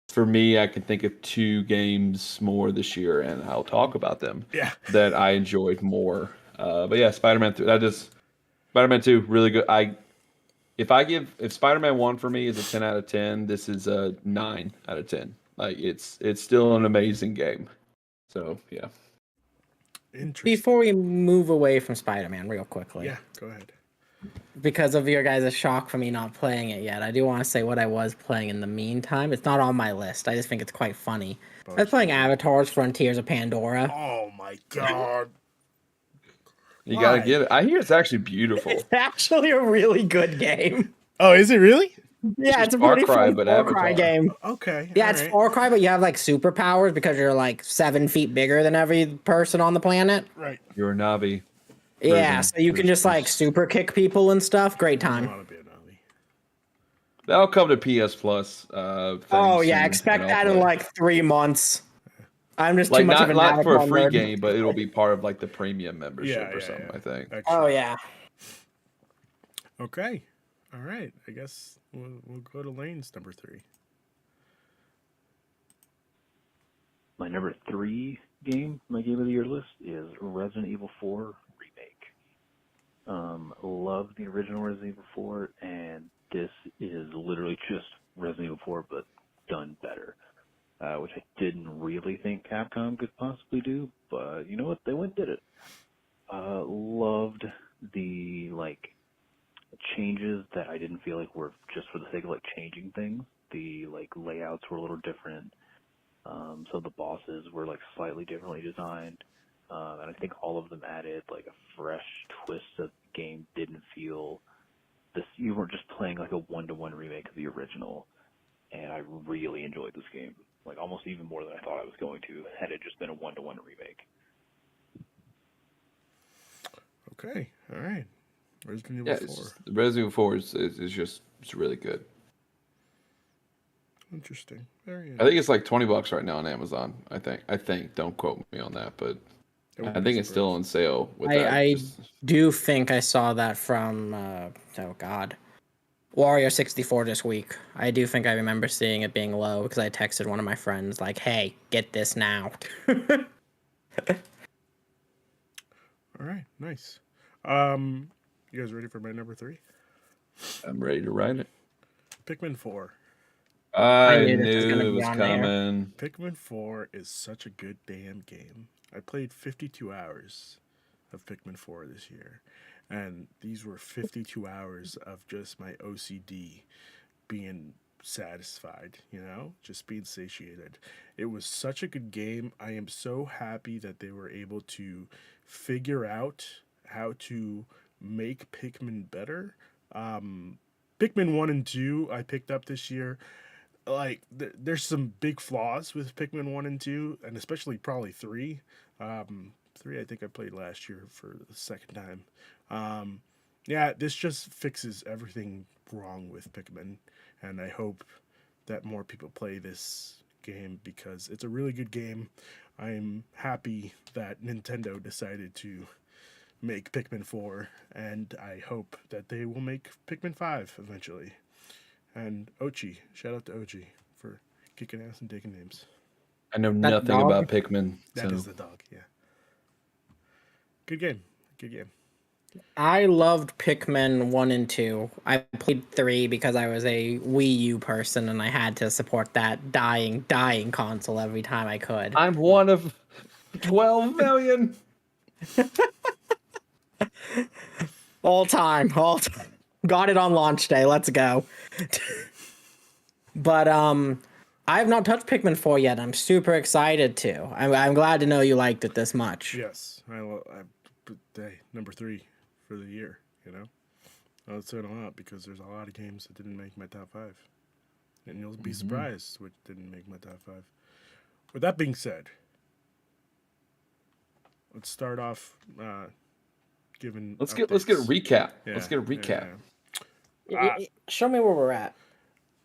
for me I can think of 2 games more this year and I'll talk about them Yeah. that I enjoyed more. But yeah, Spider-Man 3 that is Spider-Man 2 really good. If Spider-Man 1 for me is a 10 out of 10, this is a 9 out of 10. Like it's still an amazing game. So, yeah. Interesting. Before we move away from Spider-Man real quickly, Yeah, go ahead. because of your guys' shock for me not playing it yet, I do want to say what I was playing in the meantime. It's not on my list. I just think it's quite funny. I was playing Avatar's Frontiers of Pandora. Oh my god. You Why? got to get it. I hear it's actually beautiful. It's actually a really good game. Oh, is it really? Yeah, it's a Far pretty Cry, fun but Far Cry Avatar. game. Okay. Yeah, all it's right. Far Cry, but you have like superpowers because you're like 7 feet bigger than every person on the planet. Right. You're a Navi. Yeah, Version. so you can just like super kick people and stuff. Great I time. want to be a Navi. That'll come to PS Plus. Oh yeah, soon, expect and I'll that in play. like 3 months. I'm just too Like much of not an for a Avatar free nerd. game, but it'll be part of like the premium membership Yeah, or something. I think. Oh Excellent. yeah. Okay. All right. I guess we'll go to Lane's number 3. My number 3 game, my game of the year list is Resident Evil 4 Remake. Love the original Resident Evil 4, and this is literally just Resident Evil 4, but done better. Which I didn't really think Capcom could possibly do, but you know what? They went and did it. Loved the changes that I didn't feel like were just for the sake of like changing things. The like layouts were a little different. So the bosses were like slightly differently designed. And I think all of them added like a fresh twist that the game didn't feel this you weren't just playing like a 1-to-1 remake of the original. And I really enjoyed this game. Like almost even more than I thought I was going to, had it just been a 1-to-1 remake. Okay. All right. Resident Yeah, Evil 4. Resident Evil 4 is just it's really good. Interesting. Very I interesting. think it's like $20 right now on Amazon. I think. Don't quote me on that, but I think it's still on sale with that. I do think I saw that from oh god, Wario 64 this week. I do think I remember seeing it being low because I texted one of my friends like, "Hey, get this now." All right. Nice. You guys ready for my number 3? I'm ready to write it. Pikmin 4. I knew this was knew gonna it be was on there. coming. Pikmin 4 is such a good damn game. I played 52 hours of Pikmin 4 this year, and these were 52 hours of just my OCD being satisfied, just being satiated. It was such a good game. I am so happy that they were able to figure out how to make Pikmin better. Pikmin 1 and 2 I picked up this year. Like there's some big flaws with Pikmin 1 and 2, and especially probably 3. 3 I think I played last year for the second time. Yeah, this just fixes everything wrong with Pikmin, and I hope that more people play this game because it's a really good game. I'm happy that Nintendo decided to make Pikmin 4, and I hope that they will make Pikmin 5 eventually. And Ochi, shout out to Ochi for kicking ass and taking names. I know That nothing dog? about Pikmin. That so. is the dog, yeah. Good game. Good game. I loved Pikmin 1 and 2. I played 3 because I was a Wii U person and I had to support that dying console every time I could. I'm one of 12 million. All time. Got it on launch day. Let's go. But I have not touched Pikmin 4 yet. I'm super excited to. I'm glad to know you liked it this much. Yes, hey, number 3 for the year. I'll say it a lot because there's a lot of games that didn't make my top 5, and you'll be surprised which didn't make my top 5. with that being said, let's start off giving. Let's get a updates. recap. Yeah, Let's get a recap. Show me where we're at.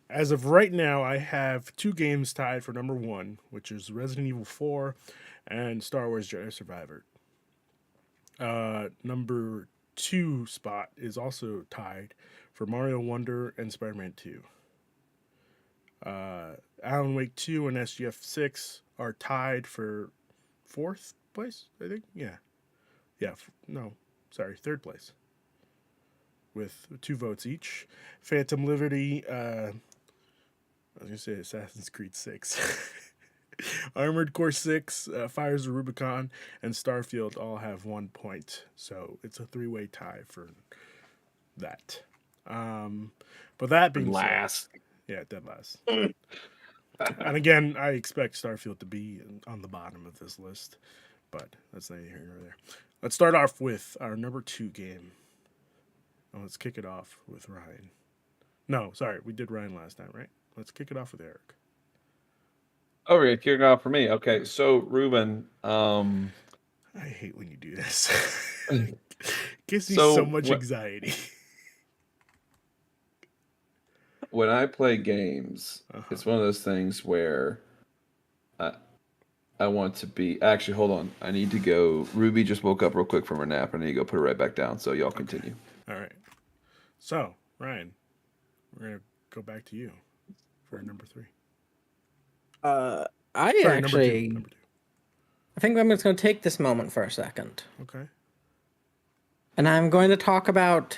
As of right now, I have 2 games tied for number 1, which is Resident Evil 4 and Star Wars Jedi Survivor. Number 2 spot is also tied for Mario Wonder and Spider-Man 2. Alan Wake 2 and SGF 6 are tied for 4th place, I think. Yeah. Third place. With 2 votes each. Phantom Liberty, I was going to say Assassin's Creed 6. Armored Core 6, Fires of Rubicon, and Starfield all have 1 point. So it's a 3-way tie for that. But that being Last. said, yeah, dead last. And again, I expect Starfield to be on the bottom of this list, but that's neither here nor there. Let's start off with our number 2 game. Oh, let's kick it off with Ryan. No, sorry, we did Ryan last time, right? Let's kick it off with Eric. Oh, we're kicking off for me. Okay, so Ruben, I hate when you do this. Gives me So so much anxiety. when I play games, it's one of those things where I want to be. Actually, hold on. I need to go. Ruby just woke up real quick from her nap. I need to go put her right back down. So y'all continue. All right. So, Ryan, we're going to go back to you for number 3. Actually, Number two. I think I'm just going to take this moment for a second. Okay. And I'm going to talk about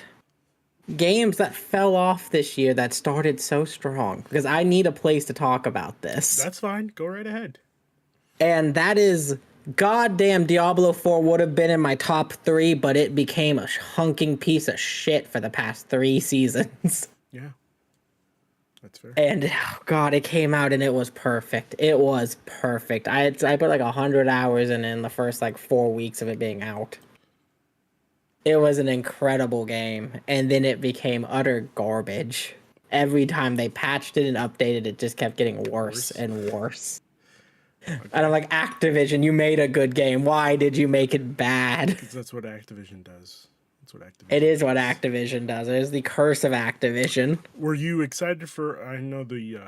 games that fell off this year that started so strong, because I need a place to talk about this. That's fine. Go right ahead. And that is, goddamn, Diablo 4 would have been in my top 3, but it became a hunking piece of shit for the past 3 seasons. Yeah. That's fair. And oh god, it came out and it was perfect. It was perfect. I put like 100 hours in the first like 4 weeks of it being out. It was an incredible game, and then it became utter garbage. Every time they patched it and updated it, just kept getting worse and worse. Okay. And I'm like, Activision, you made a good game. Why did you make it bad? Because that's what Activision does. It is what Activision does. It is the curse of Activision. Were you excited for? I know the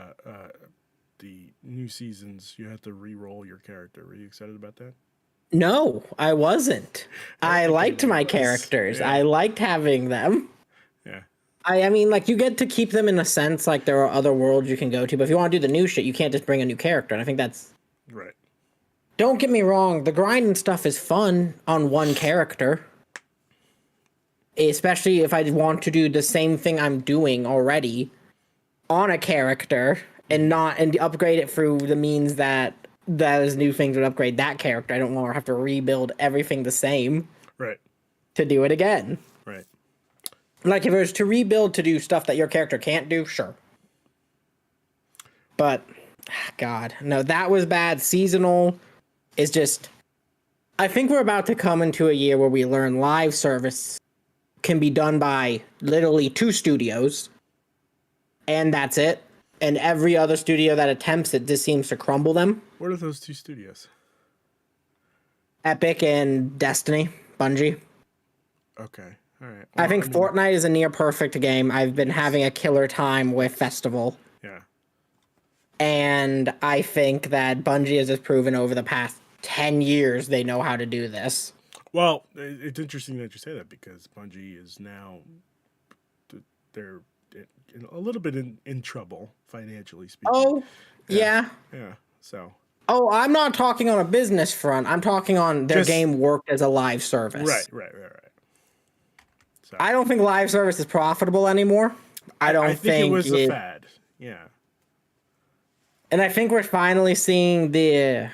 new seasons. You had to re-roll your character. Were you excited about that? No, I wasn't. I liked my characters. Yeah. I liked having them. Yeah. I mean, like, you get to keep them in a sense. Like, there are other worlds you can go to, but if you want to do the new shit, you can't just bring a new character. And I think that's right. Don't get me wrong. The grind and stuff is fun on one character. Especially if I want to do the same thing I'm doing already on a character and upgrade it through the means that those new things would upgrade that character. I don't want to have to rebuild everything the same. Right. To do it again. Right. Like if it was to rebuild to do stuff that your character can't do, sure. But God, no, that was bad. Seasonal is just, I think we're about to come into a year where we learn live service can be done by literally 2 studios, and that's it. And every other studio that attempts it just seems to crumble them. What are those 2 studios? Epic and Destiny, Bungie. Okay, all right. Well, I think Fortnite is a near perfect game. I've been having a killer time with Festival. Yeah. And I think that Bungie has just proven over the past 10 years they know how to do this. Well, it's interesting that you say that, because Bungie is now, they're a little bit in trouble, financially speaking. Oh, yeah. Yeah, so. Oh, I'm not talking on a business front. I'm talking on their game worked as a live service. Right. So. I don't think live service is profitable anymore. I think it was a fad. Yeah. And I think we're finally seeing the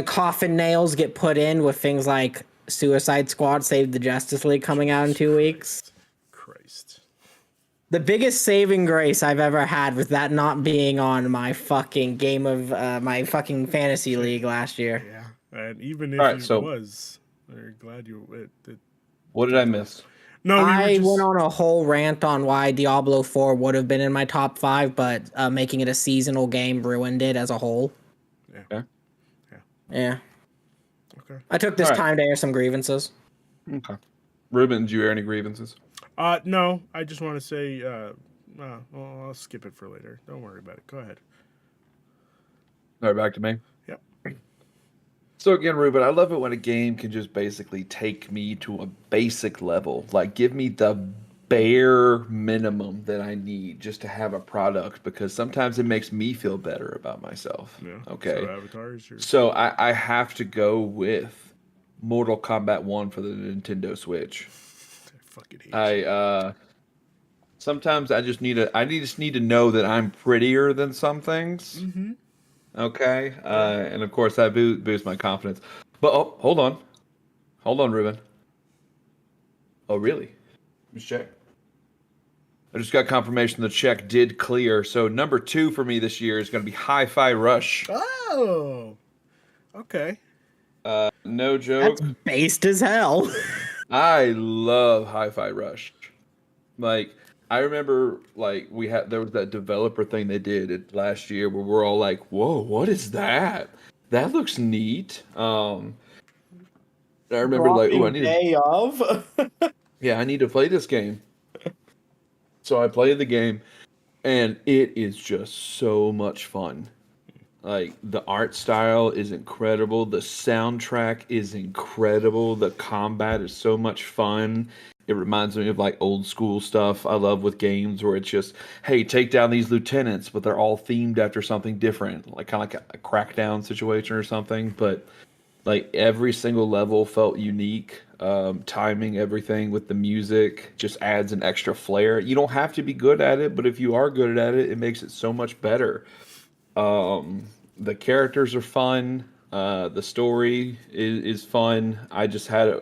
coffin nails get put in with things like Suicide Squad Save the Justice League coming out in 2 weeks. Christ. The biggest saving grace I've ever had was that not being on my fucking game of my fucking fantasy league last year. Yeah, and even if it was, we're glad you. What did I miss? No, I went on a whole rant on why Diablo 4 would have been in my top 5, but making it a seasonal game ruined it as a whole. Yeah. Okay. Yeah. Okay. I took this All right. time to air some grievances. Okay. Ruben, did you air any grievances? No, I just want to say, well, I'll skip it for later. Don't worry about it. Go ahead. All right, back to me. Yep. So again, Ruben, I love it when a game can just basically take me to a basic level. Like, give me the bare minimum that I need just to have a product, because sometimes it makes me feel better about myself. Yeah. Okay. So Avatar is yours. So I have to go with Mortal Kombat 1 for the Nintendo Switch. I fucking hate I you. sometimes I just need to know that I'm prettier than some things. Mm-hmm. Okay. And of course that boosts my confidence. But oh, hold on, Ruben. Oh, really? Let's check. I just got confirmation the check did clear. So number 2 for me this year is going to be Hi-Fi Rush. Oh. Okay. No That's joke. based as hell. I love Hi-Fi Rush. Like, I remember, like, there was that developer thing they did last year where we're all like, "Whoa, what is that? That looks neat." I remember like, "Oh, Dropping day of. I need to play this game." So I played the game, and it is just so much fun. Like, the art style is incredible, the soundtrack is incredible, the combat is so much fun. It reminds me of like old school stuff I love with games where it's just, hey, take down these lieutenants, but they're all themed after something different, like kind of like a crackdown situation or something. But like every single level felt unique. Timing everything with the music just adds an extra flair. You don't have to be good at it, but if you are good at it, it makes it so much better. The characters are fun. The story is fun. I just had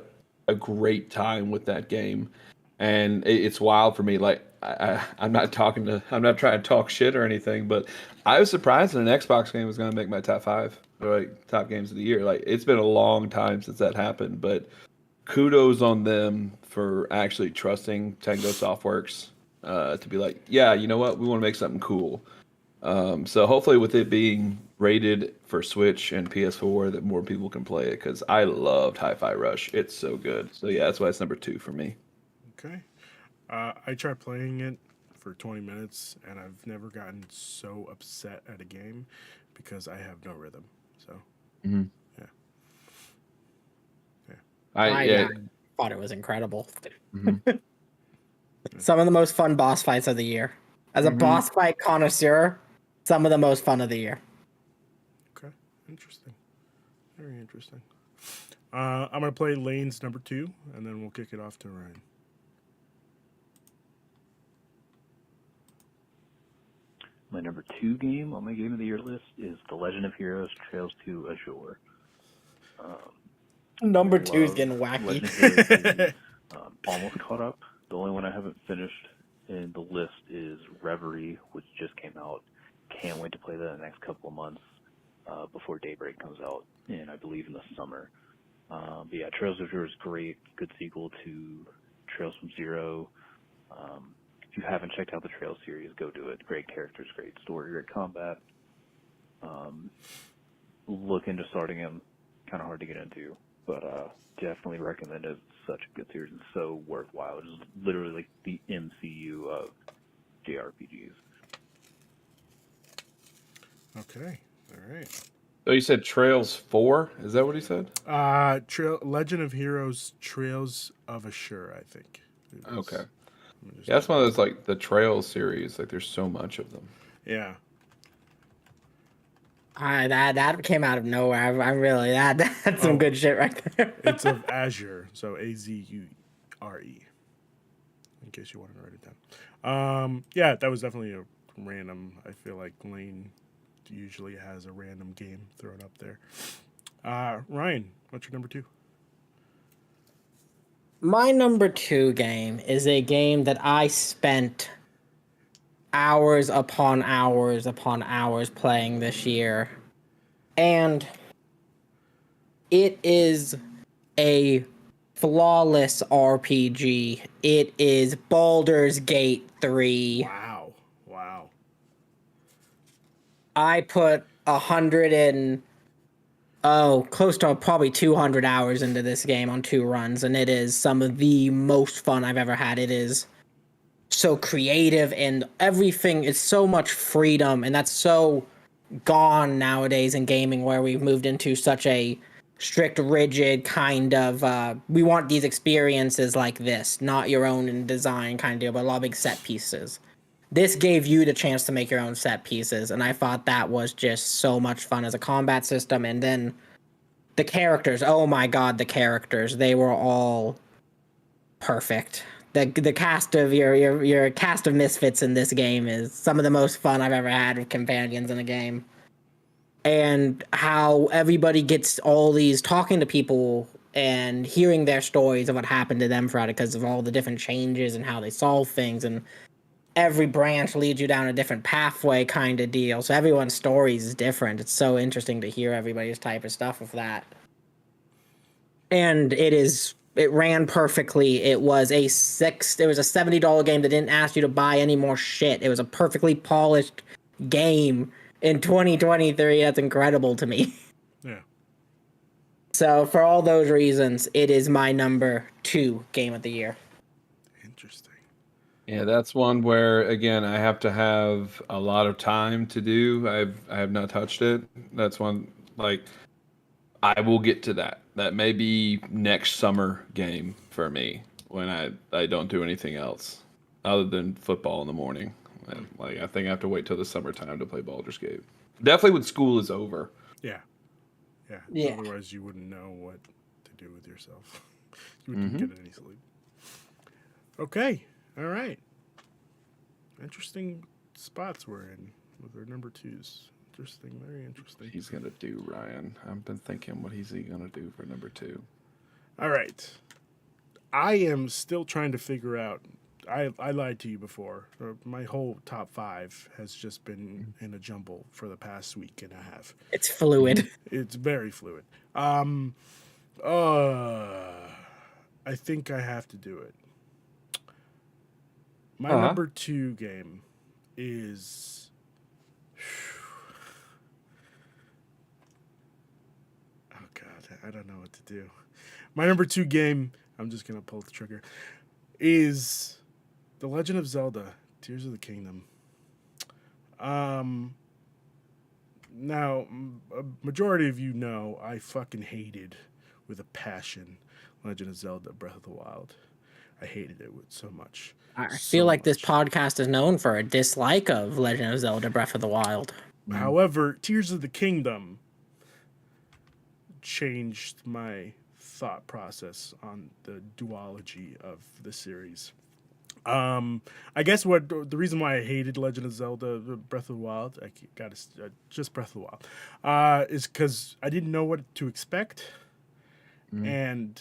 a great time with that game, and it's wild for me. Like, I'm not I'm not trying to talk shit or anything, but I was surprised that an Xbox game was going to make my top 5 or like top games of the year. Like, it's been a long time since that happened, but kudos on them for actually trusting Tango Softworks to be like, yeah, you know what, we want to make something cool. So hopefully, with it being rated for Switch and PS4, that more people can play it, because I loved Hi-Fi Rush. It's so good. So yeah, that's why it's number 2 for me. Okay. I tried playing it for 20 minutes, and I've never gotten so upset at a game because I have no rhythm. So, Mm-hmm. yeah. Yeah. I thought it was incredible. Mm-hmm. Some of the most fun boss fights of the year. As a Mm-hmm. boss fight connoisseur, some of the most fun of the year. Okay. Interesting. Very interesting. I'm going to play Lane's number 2, and then we'll kick it off to Ryan. My number 2 game on my Game of the Year list is The Legend of Heroes Trails to Azure. Number 2 is Love getting wacky. Legend of Heroes 3. Almost caught up. The only one I haven't finished in the list is Reverie, which just came out. Can't wait to play that in the next couple of months before Daybreak comes out, and I believe in the summer. But yeah, Trails of Azure is great. Good sequel to Trails from Zero. If you haven't checked out the Trails series, go do it. Great characters, great story, great combat. Look into starting them. Kind of hard to get into, but definitely recommend it. It's such a good series and so worthwhile. It's literally like the MCU of JRPGs. Okay. All right. So you said Trails 4? Is that what he said? Legend of Heroes Trails of Azure, I think. Okay. Yeah, that's one of those like the Trails series. Like, there's so much of them. Yeah. That came out of nowhere. I'm really that's some good shit right there. It's of Azure, so Azure. In case you wanted to write it down. Yeah, that was definitely a random. I feel like Lane usually has a random game thrown up there. Ryan, what's your number 2? My number 2 game is a game that I spent hours upon hours upon hours playing this year. And it is a flawless RPG. It is Baldur's Gate 3. Wow. I put close to probably 200 hours into this game on 2 runs, and it is some of the most fun I've ever had. It is so creative and everything is so much freedom, and that's so gone nowadays in gaming, where we've moved into such a strict, rigid kind of we want these experiences like this, not your own in design kind of deal, but a lot of big set pieces. This gave you the chance to make your own set pieces, and I thought that was just so much fun as a combat system. And then the characters, oh my god, the characters, they were all perfect. The cast of your cast of misfits in this game is some of the most fun I've ever had with companions in a game. And how everybody gets all these talking to people and hearing their stories of what happened to them throughout it, because of all the different changes and how they solve things, and every branch leads you down a different pathway kind of deal. So everyone's story is different. It's so interesting to hear everybody's type of stuff with that. And it ran perfectly. It was a $70 game that didn't ask you to buy any more shit. It was a perfectly polished game in 2023. That's incredible to me. Yeah. So for all those reasons, it is my number 2 game of the year. Interesting. Yeah, that's one where again I have to have a lot of time to do. I have not touched it. That's one like I will get to that. That may be next summer game for me when I don't do anything else other than football in the morning. Like I think I have to wait till the summertime to play Baldur's Gate. Definitely when school is over. Yeah. Yeah. Yeah. Otherwise, you wouldn't know what to do with yourself. You wouldn't get any sleep. Okay. All right. Interesting spots we're in with our number 2s. Interesting. Very interesting. He's gonna do Ryan. I've been thinking, what is he gonna do for number 2? All right. I am still trying to figure out. I lied to you before. My whole top 5 has just been in a jumble for the past week and a half. It's fluid. It's very fluid. I think I have to do it. My number 2 game is. Oh God, I don't know what to do. My number 2 game, I'm just gonna pull the trigger, is The Legend of Zelda: Tears of the Kingdom. Now, a majority of you know I fucking hated with a passion Legend of Zelda: Breath of the Wild. I hated it with so much. I feel like this podcast is known for a dislike of Legend of Zelda Breath of the Wild. However, Tears of the Kingdom changed my thought process on the duology of the series. I guess the reason why I hated Legend of Zelda Breath of the Wild, just Breath of the Wild, is because I didn't know what to expect. And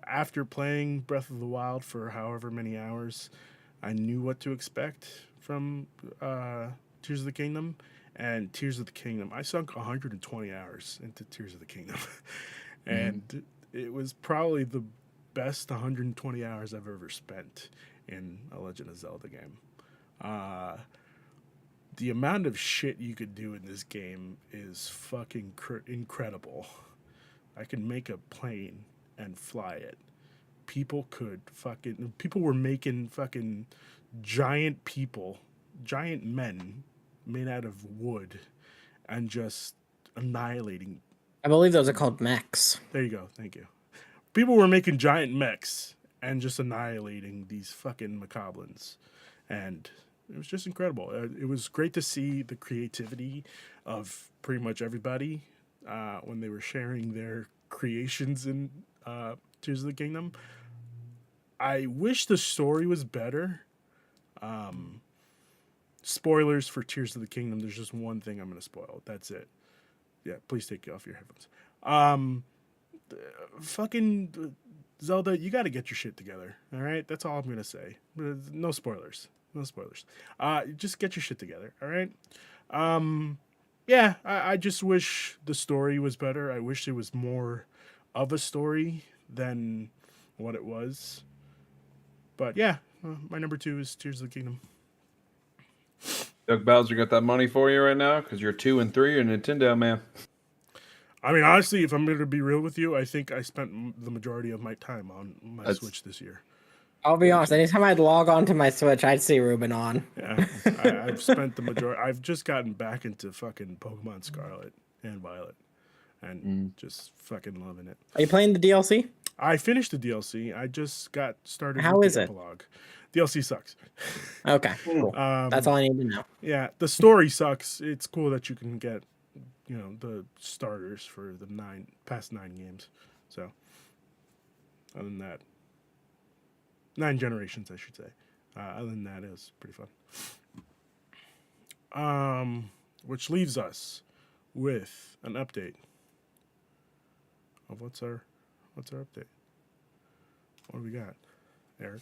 after playing Breath of the Wild for however many hours, I knew what to expect from Tears of the Kingdom. And Tears of the Kingdom, I sunk 120 hours into Tears of the Kingdom. And it was probably the best 120 hours I've ever spent in a Legend of Zelda game. The amount of shit you could do in this game is fucking incredible. I could make a plane and fly it. People were making fucking giant men made out of wood and just annihilating. I believe those are called mechs. There you go. Thank you. People were making giant mechs and just annihilating these fucking macablins. And it was just incredible. It was great to see the creativity of pretty much everybody when they were sharing their creations in Tears of the Kingdom. I wish the story was better. Spoilers for Tears of the Kingdom. There's just one thing I'm going to spoil. That's it. Yeah, please take off your headphones. Fucking Zelda, you got to get your shit together. All right, that's all I'm going to say. No spoilers. No spoilers. Just get your shit together. All right. Yeah, I just wish the story was better. I wish it was more of a story than what it was. But yeah, my number 2 is Tears of the Kingdom. Doug Bowser got that money for you right now because you're 2 and 3 and Nintendo, man. I mean, honestly, if I'm going to be real with you, I think I spent the majority of my time on my That's- Switch this year. I'll be honest. Anytime I'd log on to my Switch, I'd see Ruben on. Yeah, I've spent the majority. I've just gotten back into fucking Pokemon Scarlet and Violet, and just fucking loving it. Are you playing the DLC? I finished the DLC. I just got started How with is the it? epilogue. DLC sucks. Okay, cool. That's all I need to know. Yeah, the story sucks. It's cool that you can get, the starters for the past 9 games. So, other than that, 9 generations, I should say. Other than that, it was pretty fun. Which leaves us with an update of what's our update. What do we got, Eric?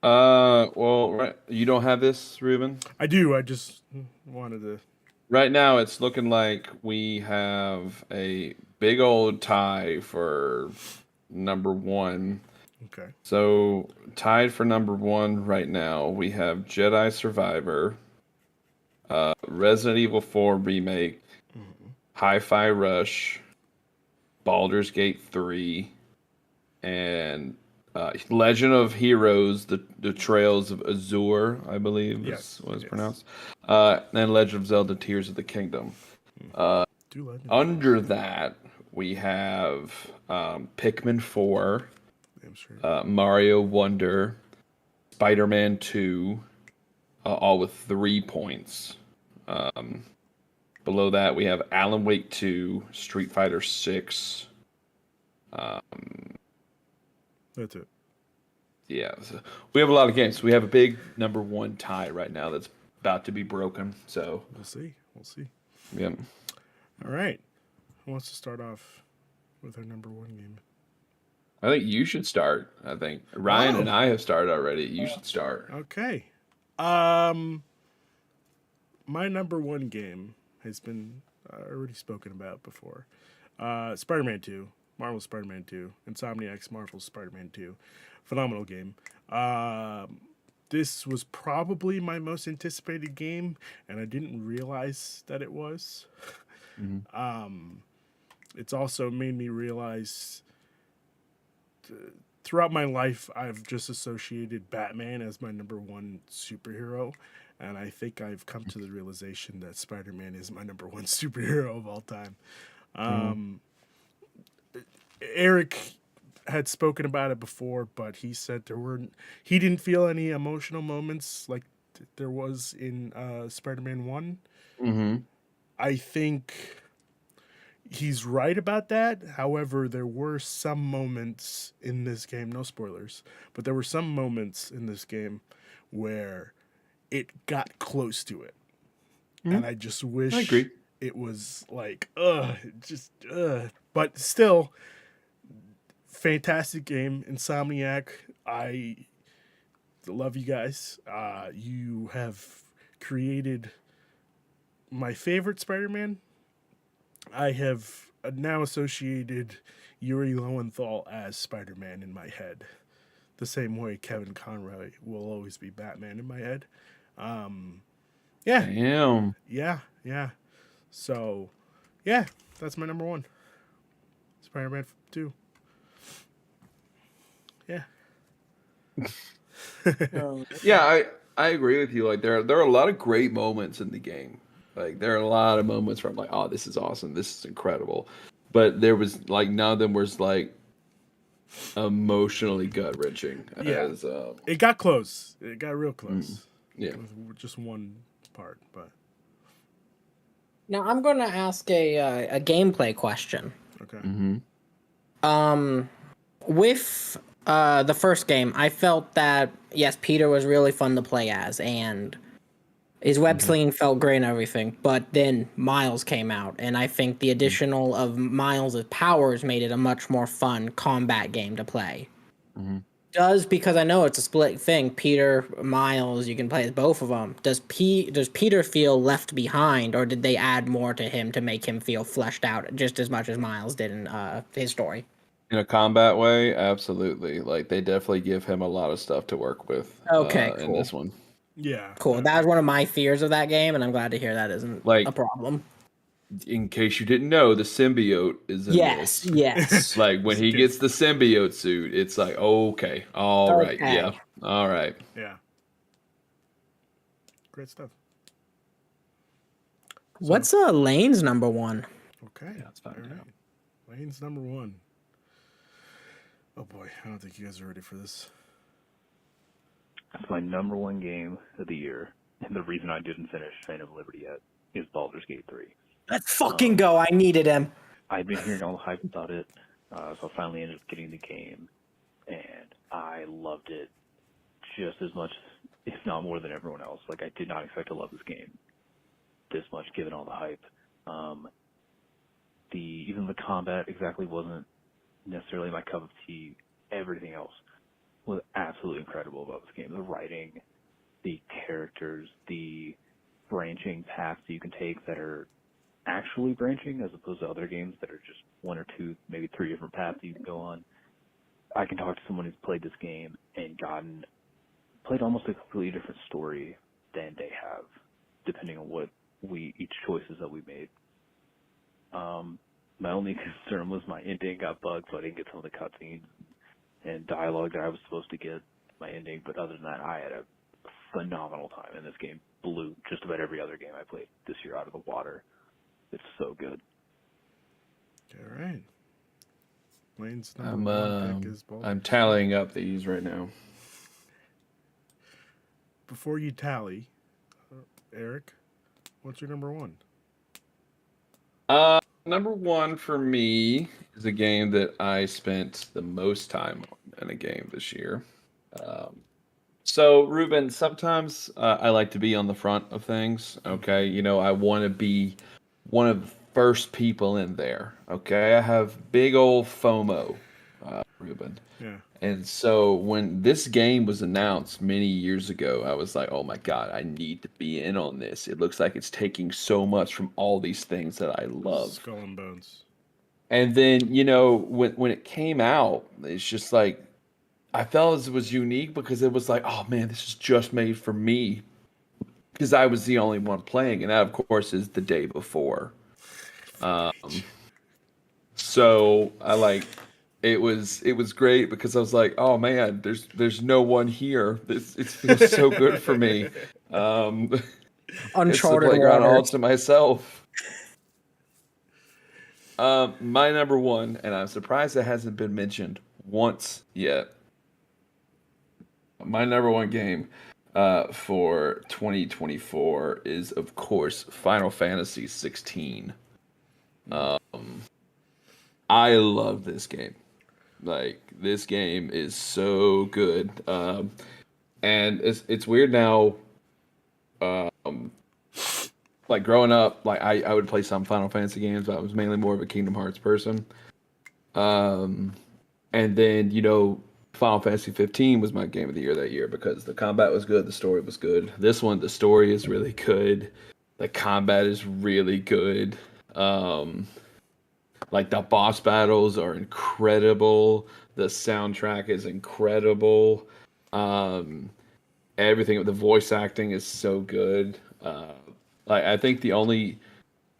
Well, right, you don't have this, Ruben? I do. I just wanted to. Right now, it's looking like we have a big old tie for number 1. Okay. So, tied for number 1 right now, we have Jedi Survivor, Resident Evil 4 Remake, Hi-Fi Rush, Baldur's Gate 3, and Legend of Heroes, the Trails of Azure, I believe Yes, is what it's yes. pronounced. And Legend of Zelda Tears of the Kingdom. Do Legend. Under that, we have Pikmin 4, Damn straight. Mario Wonder, Spider-Man 2, all with 3 points. Below that, we have Alan Wake 2, Street Fighter 6. That's it. Yeah, so we have a lot of games. We have a big number 1 tie right now that's about to be broken. So, We'll see. We'll see. yeah. All right. Who wants to start off with our number 1 game? I think you should start. I think Ryan and I have started already. You should start. Okay. My number 1 game has been already spoken about before. Spider-Man 2, Marvel's Spider-Man 2, Insomniac's Marvel's Spider-Man 2. Phenomenal game. This was probably my most anticipated game, and I didn't realize that it was. It's also made me realize throughout my life, I've just associated Batman as my number 1 superhero. And I think I've come to the realization that Spider-Man is my number 1 superhero of all time. Eric had spoken about it before, but he said he didn't feel any emotional moments like there was in Spider-Man 1. Mm-hmm. I think he's right about that. However, there were some moments in this game, no spoilers, but there were some moments in this game where it got close to it. And I just wish I agree. it was like, but still, fantastic game. Insomniac, I love you guys. You have created my favorite Spider-Man. I have now associated Yuri Lowenthal as Spider-Man in my head. The same way Kevin Conroy will always be Batman in my head. Yeah. Damn. Yeah. So, yeah, that's my number 1. Spider-Man 2. Yeah. Yeah, I agree with you. Like there are a lot of great moments in the game. Like there are a lot of moments where I'm like, oh, this is awesome, this is incredible. But there was like none of them was like emotionally gut wrenching. Yeah. As It got close. It got real close. yeah. With just one part, but Now I'm going to ask a gameplay question. okay. With the first game, I felt that yes, Peter was really fun to play as, and his web slinging felt great and everything. But then Miles came out, and I think the additional of Miles' powers made it a much more fun combat game to play. Because I know it's a split thing, Peter, Miles, you can play as both of them. Does Peter feel left behind, or did they add more to him to make him feel fleshed out just as much as Miles did in his story? In a combat way, absolutely. Like they definitely give him a lot of stuff to work with. Okay, In cool. this one. Yeah. Cool. That was one of my fears of that game, and I'm glad to hear that isn't Like- a problem. in case you didn't know, the symbiote is in Yes, this. yes. Like when he gets the symbiote suit, it's like, okay, all right, Okay. yeah, all right. Yeah. Great stuff. What's Lane's number one? Okay. Yeah, let's find All right. out. Lane's number one. Oh boy, I don't think you guys are ready for this. That's my number one game of the year, and the reason I didn't finish Phantom Liberty yet is Baldur's Gate 3. Let's fucking go. I needed him. I've been hearing all the hype about it, so I finally ended up getting the game, and I loved it just as much, if not more than everyone else. Like, I did not expect to love this game this much, given all the hype. Even the combat exactly wasn't necessarily my cup of tea. Everything else was absolutely incredible about this game. The writing, the characters, the branching paths that you can take that are actually branching as opposed to other games that are just one or two, maybe three different paths you can go on. I can talk to someone who's played this game and played almost a completely different story than they have, depending on what each choices that we made. My only concern was my ending got bugged, so I didn't get some of the cutscenes and dialogue that I was supposed to get my ending. But other than that, I had a phenomenal time, and this game blew just about every other game I played this year out of the water. It's so good. All right. Lane's number one pick is Baldur's. I'm tallying up these right now. Before you tally, Eric, what's your number one? Number one for me is a game that I spent the most time on in a game this year. So, Ruben, sometimes I like to be on the front of things. Okay, I want to be one of the first people in there. Okay, I have big old FOMO, Ruben. Yeah. And so when this game was announced many years ago, I was like, oh my God, I need to be in on this. It looks like it's taking so much from all these things that I love. Skull and Bones. And then, when it came out, it's just like, I felt it was unique because it was like, oh man, this is just made for me. Because I was the only one playing. And that, of course, is the day before. So it was great because I was like, oh man, there's no one here. It feels so good for me. It's the Uncharted playground all waters. to myself. My number one, and I'm surprised it hasn't been mentioned once yet. My number one game for 2024 is, of course, Final Fantasy 16. I love this game. Like, this game is so good. And it's weird now. Like, growing up, like I would play some Final Fantasy games, but I was mainly more of a Kingdom Hearts person. And then, Final Fantasy 15 was my game of the year that year because the combat was good, the story was good. This one, the story is really good. The combat is really good. Like, the boss battles are incredible. The soundtrack is incredible. Everything, the voice acting is so good. Like, I think the only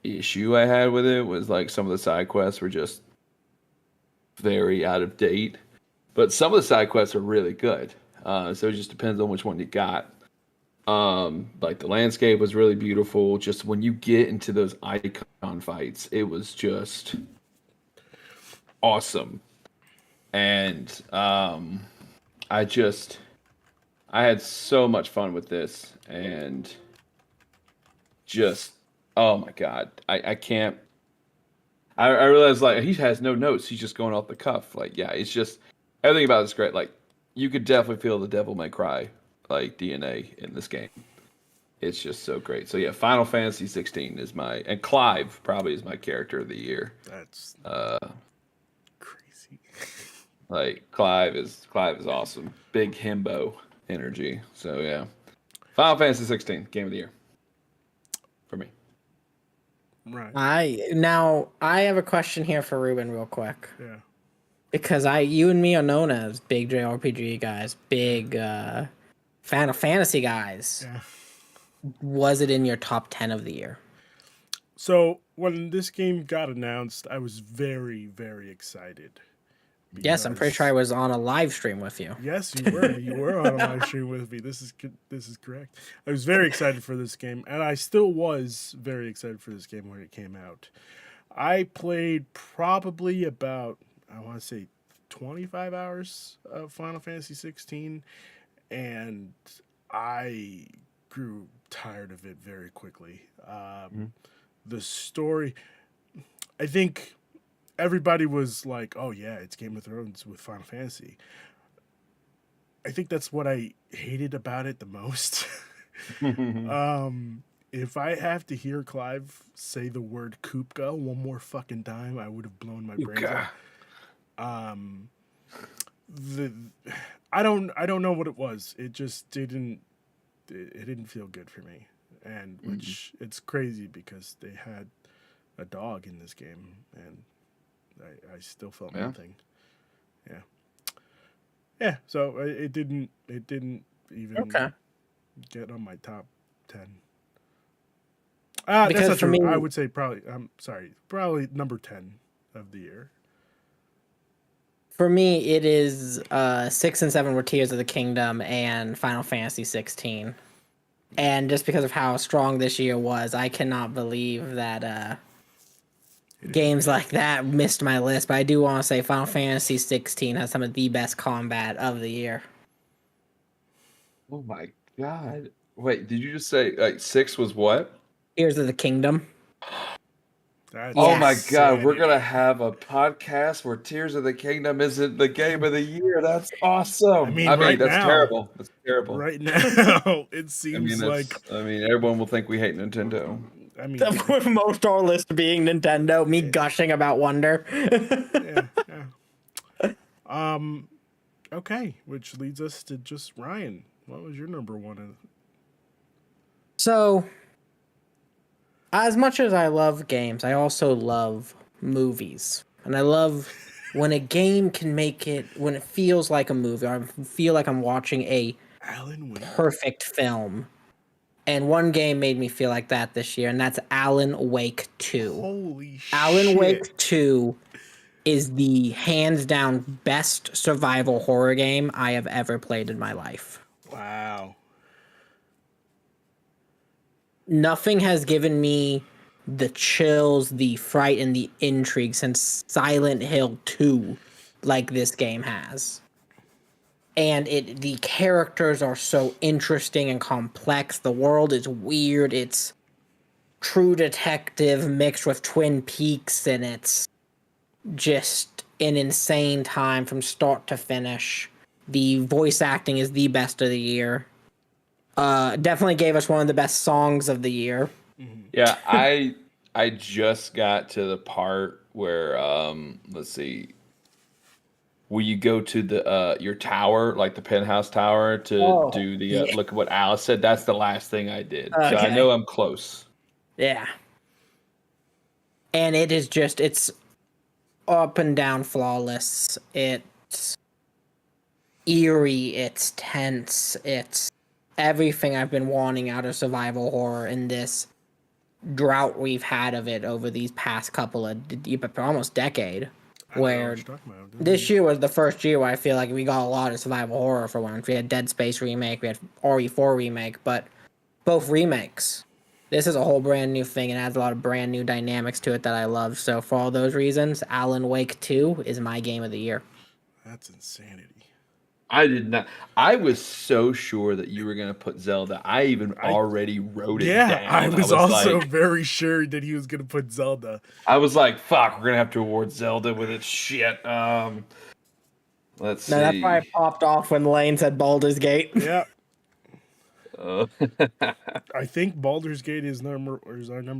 issue I had with it was like some of the side quests were just very out of date. But some of the side quests are really good. So it just depends on which one you got. Like, the landscape was really beautiful. Just when you get into those icon fights, it was just awesome. And I had so much fun with this, and just, oh my God, I can't. I realized, like, he has no notes. He's just going off the cuff. Like, yeah, it's just, everything about it's great. Like, you could definitely feel the Devil May Cry, like, DNA in this game. It's just so great. So yeah, Final Fantasy 16 is and Clive probably is my character of the year. That's crazy. Like, Clive is awesome. Big himbo energy. So yeah, Final Fantasy 16 game of the year for me. Right. I have a question here for Ruben real quick. Yeah. Because you and me are known as big JRPG guys, big Final Fantasy guys. Yeah. Was it in your top 10 of the year? So when this game got announced, I was very, very excited. Yes, I'm pretty sure I Because was on a live stream with you. yes, you were. You were on a live stream with me. This is correct. I was very excited for this game, and I still was very excited for this game when it came out. I played probably about, I want to say, 25 hours of Final Fantasy 16, and I grew tired of it very quickly. The story, I think everybody was like, "Oh yeah, it's Game of Thrones with Final Fantasy." I think that's what I hated about it the most. If I have to hear Clive say the word Kupka one more fucking time, I would have blown my brains out. The I don't know what it was. It just it didn't feel good for me. And which it's crazy because they had a dog in this game and I still felt nothing. Yeah. Yeah, so it didn't even Okay. get on my top 10. Because That's not for true. me, I would say probably. I'm sorry. Probably number 10 of the year. For me, it is 6 and 7 were Tears of the Kingdom and Final Fantasy 16. And just because of how strong this year was, I cannot believe that games like that missed my list. But I do want to say Final Fantasy 16 has some of the best combat of the year. Oh my god! Wait, did you just say like 6 was what? Tears of the Kingdom. That's Oh my Yes. god, we're gonna insanity. have a podcast where Tears of the Kingdom isn't the game of the year. That's awesome. I mean, Right that's now, terrible. That's terrible. it I mean, seems like. that's. I mean, everyone will think we hate Nintendo. I mean, With most our list being Nintendo, me gushing about Wonder. yeah, yeah. Okay, which leads us to just Ryan. What was your number one? So, as much as I love games, I also love movies. And I love when a game can make it, when it feels like a movie, or I feel like I'm watching a Alan Wake. perfect film. And one game made me feel like that this year, and that's Alan Wake 2. Holy Alan shit! Wake 2 is the hands down best survival horror game I have ever played in my life. Wow. Nothing has given me the chills, the fright, and the intrigue since Silent Hill 2 like this game has. And the characters are so interesting and complex. The world is weird. It's True Detective mixed with Twin Peaks, and it's just an insane time from start to finish. The voice acting is the best of the year. Definitely gave us one of the best songs of the year. Yeah, I just got to the part where let's see, where you go to the your tower, like the penthouse tower, to Oh, do the yeah. look at what Alice said. That's the last thing I did, so I Okay. know I'm close. Yeah. And it's up and down flawless. It's eerie, it's tense, it's everything I've been wanting out of survival horror in this drought we've had of it over these past couple of almost decade. I don't know Where what you're talking about. this year was the first year where I feel like we got a lot of survival horror for once. We had Dead Space remake, we had RE4 remake, but both remakes. This is a whole brand new thing and adds a lot of brand new dynamics to it that I love. So for all those reasons, Alan Wake 2 is my game of the year. That's insanity. I did not. I was so sure that you were gonna put Zelda. I even already wrote it Yeah, down. I was was also like, very sure that he was gonna put Zelda. I was like, fuck, we're gonna have to award Zelda with its shit. Let's No, that's why I see. popped off when Lane said Baldur's Gate. Yeah, Uh, I think Baldur's Gate is our number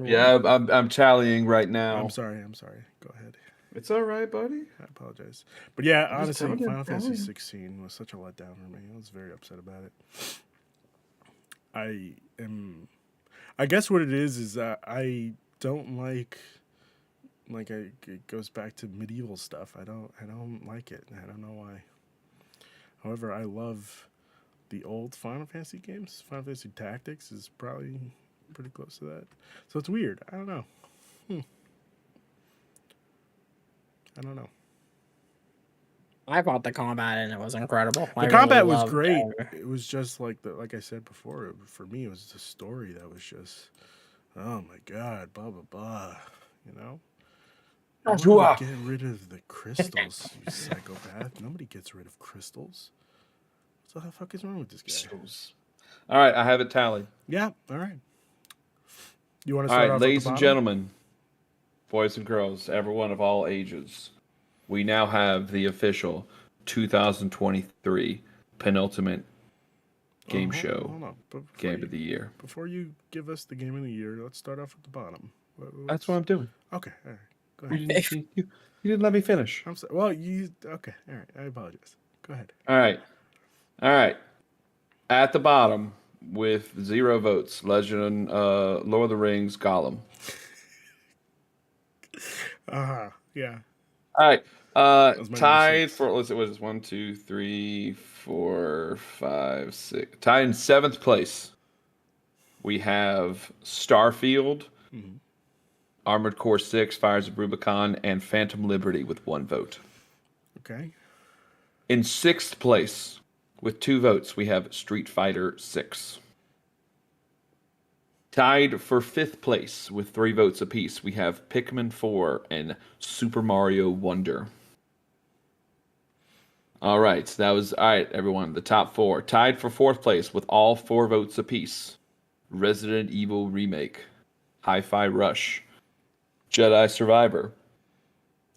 one. yeah, I'm tallying right now. I'm sorry. Go ahead. It's all right, buddy. I apologize. But yeah, I'm just honestly, telling you, Final Fantasy telling you. 16 was such a letdown for me. I was very upset about it. I am. I guess what it is that I don't like. It goes back to medieval stuff. I don't like it. I don't know why. However, I love the old Final Fantasy games. Final Fantasy Tactics is probably pretty close to that. So it's weird. I don't know. I don't know. I thought the combat in it was incredible. The I combat really was loved great. it. It was just like like I said before, for me, it was the story that was just, oh my god, blah blah blah. You know, I wanted to get rid of the crystals, you psychopath. Nobody gets rid of crystals. What the fuck is wrong with this guy? All right, I have it tallied. Yeah, all right. You want to All start right, off at the ladies and bottom? gentlemen, boys and girls, everyone of all ages, we now have the official 2023 penultimate game show Hold on. game of the year. Before you give us the game of the year, let's start off at the bottom. That's what I'm doing. Okay, all right. Go You ahead. didn't let me finish. I'm sorry. Well, okay, all right. I apologize. Go ahead. All right. At the bottom with 0 votes, Legend, Lord of the Rings, Gollum. Yeah. All right. was my number Tied 6. for what is this? 1, 2, 3, 4, 5, 6. Tied in 7th place. We have Starfield, Armored Core 6, Fires of Rubicon, and Phantom Liberty with 1 vote. Okay. In 6th place, with 2 votes, we have Street Fighter 6. Tied for 5th place with 3 votes apiece, we have Pikmin 4 and Super Mario Wonder. All right, that was all right, everyone. The top 4 tied for 4th place with all 4 votes apiece. Resident Evil Remake, Hi-Fi Rush, Jedi Survivor,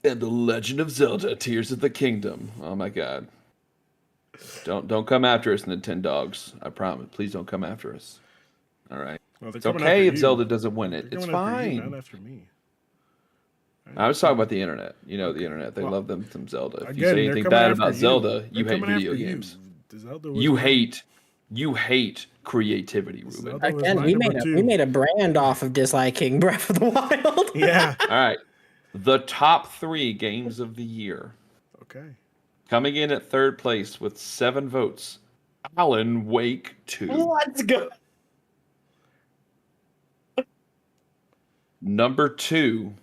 and The Legend of Zelda: Tears of the Kingdom. Oh my God! Don't come after us, Nintendogs. I promise. Please don't come after us. All right. Well, It's okay if Zelda doesn't win it. It's fine. Not after me. I was talking about the internet. You know, the internet. They love them some Zelda. If you Again, say they're anything coming bad after about you. Zelda, you They're hate coming video after games. Zelda was You hate creativity, Ruben. Zelda was Again, my we number 2. made a brand off of disliking Breath of the Wild. Yeah. All right. The top 3 games of the year. Okay. Coming in at 3rd place with 7 votes, Alan Wake 2. Let's go. Number 2,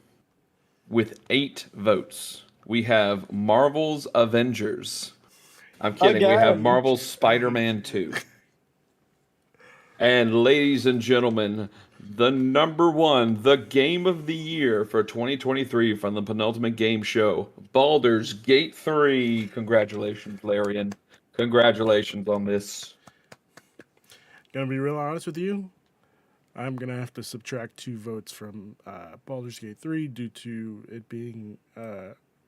with 8 votes, we have Marvel's Avengers. I'm kidding. We have Marvel's Spider-Man 2. And ladies and gentlemen, the number 1, the game of the year for 2023 from the Penultimate Game Show, Baldur's Gate 3. Congratulations, Larian. Congratulations on this. Gonna be real honest with you. I'm gonna have to subtract 2 votes from Baldur's Gate 3 due to it being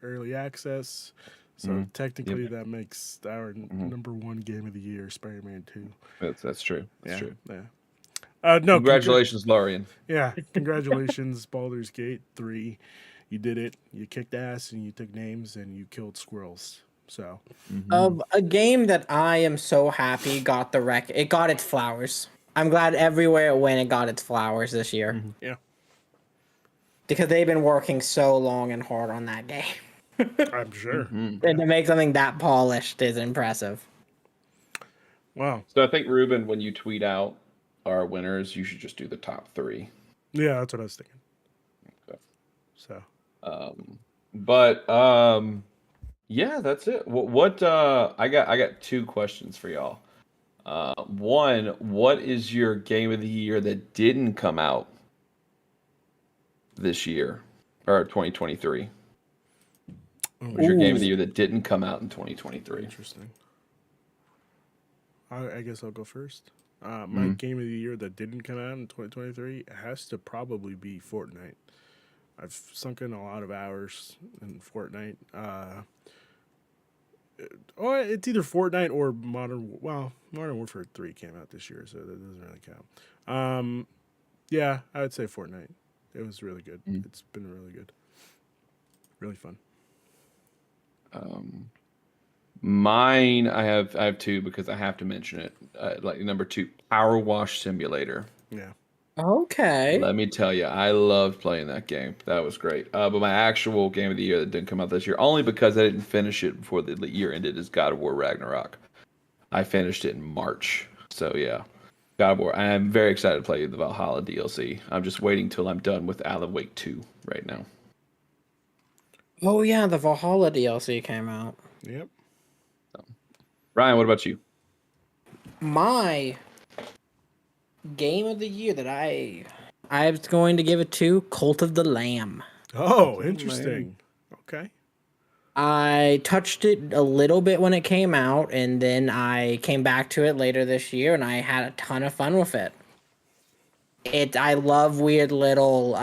early access. So technically, that makes our number 1 game of the year, Spider-Man 2. That's true. That's true. Yeah. No. Congratulations, Larian. Yeah. Congratulations, Baldur's Gate 3. You did it. You kicked ass and you took names and you killed squirrels. So. A game that I am so happy got it got its flowers. I'm glad everywhere it went, it got its flowers this year. Yeah. Because they've been working so long and hard on that game. I'm sure. And to make something that polished is impressive. Wow. So I think, Ruben, when you tweet out our winners, you should just do the top 3. Yeah, that's what I was thinking. Okay. So. Yeah, that's it. I got 2 questions for y'all. One, what is your game of the year that didn't come out this year or 2023? What's your game of the year that didn't come out in 2023? Interesting. I guess I'll go first. My game of the year that didn't come out in 2023 has to probably be Fortnite. I've sunk in a lot of hours in Fortnite. It's either Fortnite or Modern Warfare 3 came out this year, so that doesn't really count. Yeah, I would say Fortnite. It was really good. It's been really good. Really fun. Mine, I have 2 because I have to mention it. Like number 2, Power Wash Simulator. Yeah. Okay. Let me tell you, I loved playing that game. That was great. But my actual game of the year that didn't come out this year, only because I didn't finish it before the year ended, is God of War Ragnarok. I finished it in March. So yeah. God of War. I am very excited to play the Valhalla DLC. I'm just waiting till I'm done with Alan Wake 2 right now. Oh yeah, the Valhalla DLC came out. Yep. Ryan, what about you? My game of the year that I was going to give it to Cult of the Lamb. Oh, man. interesting. Okay. I touched it a little bit when it came out, and then I came back to it later this year, and I had a ton of fun with it. I love weird little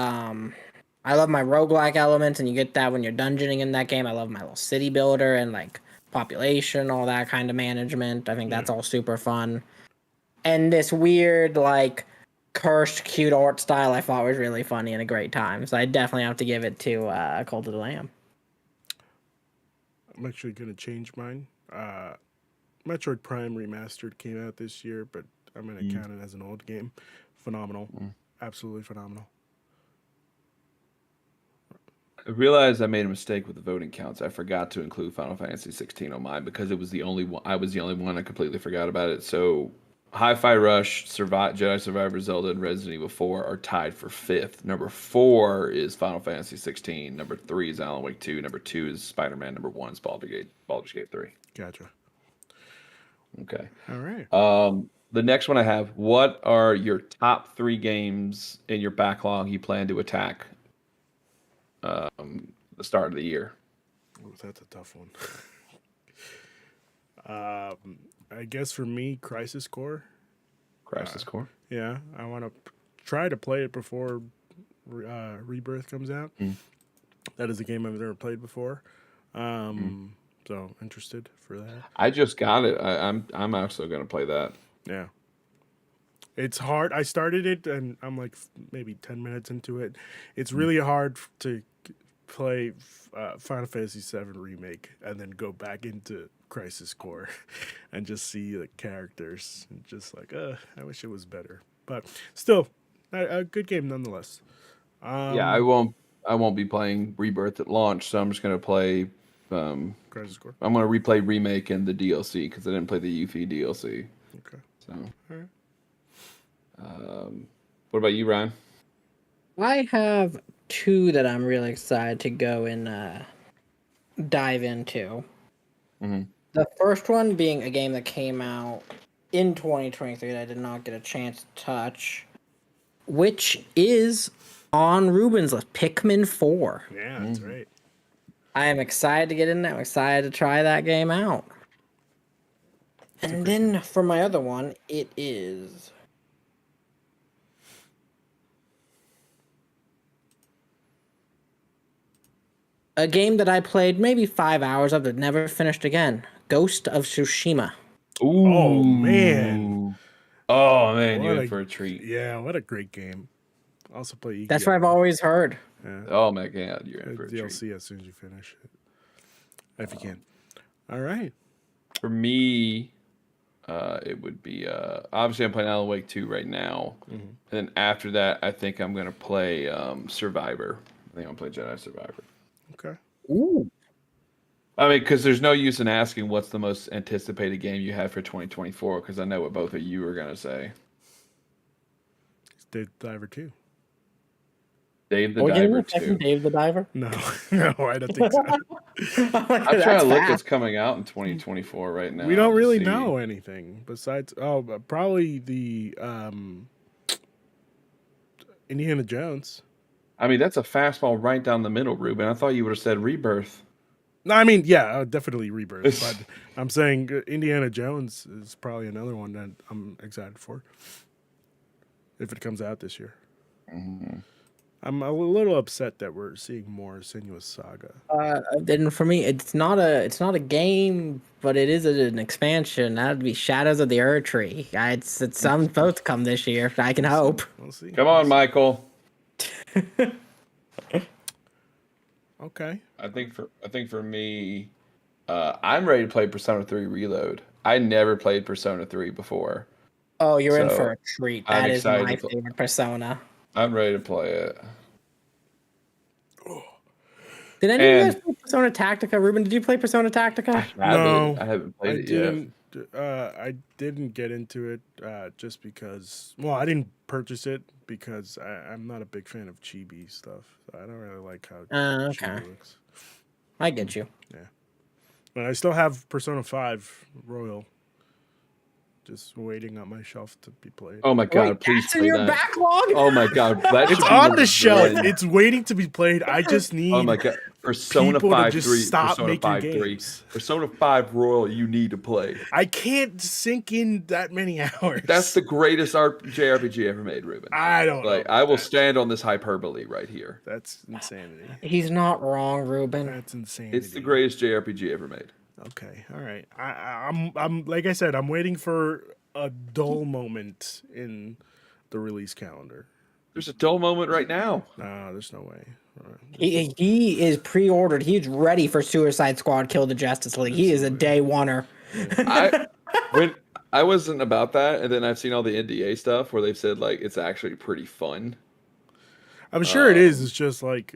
I love my roguelike elements, and you get that when you're dungeoning in that game. I love my little city builder and like population, all that kind of management. I think that's all super fun. And this weird, like, cursed, cute art style I thought was really funny and a great time. So I definitely have to give it to Cult of the Lamb. I'm actually going to change mine. Metroid Prime Remastered came out this year, but I'm going to count it as an old game. Phenomenal. Absolutely phenomenal. I realized I made a mistake with the voting counts. I forgot to include Final Fantasy 16 on mine because it was the only one. I was the only one. I completely forgot about it. So, Hi-Fi Rush, Jedi Survivor, Zelda, and Resident Evil 4 are tied for 5th. Number 4 is Final Fantasy 16. Number 3 is Alan Wake 2. Number 2 is Spider-Man. Number 1 is Baldur's Gate 3. Gotcha. Okay. All right. The next one I have. What are your top 3 games in your backlog you plan to attack? The start of the year. Oh, that's a tough one. I guess for me, Crisis Core. Crisis Core. Yeah, I want to try to play it before Rebirth comes out. That is a game I've never played before. So interested for that. I just got it. I'm also going to play that. Yeah. It's hard. I started it and I'm like maybe 10 minutes into it. It's really hard to play Final Fantasy VII Remake and then go back into Crisis Core and just see the characters and just like, I wish it was better. But still, a good game nonetheless. Yeah, I won't be playing Rebirth at launch, so I'm just going to play. Crisis Core. I'm going to replay Remake and the DLC because I didn't play the Yuffie DLC. Okay. So. All right. What about you, Ryan? I have 2 that I'm really excited to go and dive into. The first one being a game that came out in 2023 that I did not get a chance to touch, which is on Ruben's list, Pikmin 4. Yeah, that's right. I am excited to get in there. I'm excited to try that game out. And then for my other one, it is a game that I played maybe 5 hours of that never finished again. Ghost of Tsushima. Ooh. Oh, man. Oh man, What you're in for a treat. Yeah, what a great game. Also play Iggy. That's what I've always heard. Yeah. Oh my god, you're in for a treat. DLC as soon as you finish it. If you can. All right. For me, it would be obviously I'm playing Alan Wake 2 right now, and then after that, I think I'm gonna play Survivor. I think I'm gonna play Jedi Survivor. Okay. Ooh. I mean, because there's no use in asking what's the most anticipated game you have for 2024, because I know what both of you are gonna say. It's Dave the Diver 2. Dave the Diver 2. Dave the Diver? No, no, I don't think so. I'm trying to look what's coming out in 2024 right now. We don't really to see. know anything besides probably the Indiana Jones. I mean, that's a fastball right down the middle, Ruben. I thought you would have said Rebirth. No, I mean, yeah, definitely Rebirth. But I'm saying Indiana Jones is probably another one that I'm excited for if it comes out this year. I'm a little upset that we're seeing more Senua's Saga. Then for me, it's not a game, but it is an expansion. That would be Shadows of the Erdtree. It's some supposed to come this year. I can hope. We'll see. Come on, Michael. Okay. I think for me, I'm ready to play Persona 3 Reload. I never played Persona 3 before. Oh, you're in So, for a treat. I'm That is excited my to favorite Persona. I'm ready to play it. Did any of you guys play Persona Tactica? Ruben, did you play Persona Tactica? No, I haven't I played it didn't. I didn't get into it just because. Well, I didn't purchase it because I'm not a big fan of chibi stuff. I don't really like how Okay. chibi looks. I get you. But I still have Persona 5 Royal just waiting on my shelf to be played. Oh my god, please that's in play your that. backlog? Oh my god, that It's should be on number the shelf. one. It's waiting to be played. I just need Oh my god, Persona people to 5 just 3, stop Persona making 5 3, games. Persona 5 Royal. You need to play. I can't sink in that many hours. That's the greatest JRPG ever made, Ruben. I don't know. Like, I will stand on this hyperbole right here. That's insanity. He's not wrong, Ruben. That's insanity. It's the greatest JRPG ever made. Okay, all right. I'm like I said, I'm waiting for a dull moment in the release calendar. There's a dull moment right now. Nah, there's no way. He is pre-ordered. He's ready for Suicide Squad: Kill the Justice League. He is a day oneer. When I wasn't about that, and then I've seen all the NDA stuff where they've said like it's actually pretty fun. I'm sure it is. It's just like.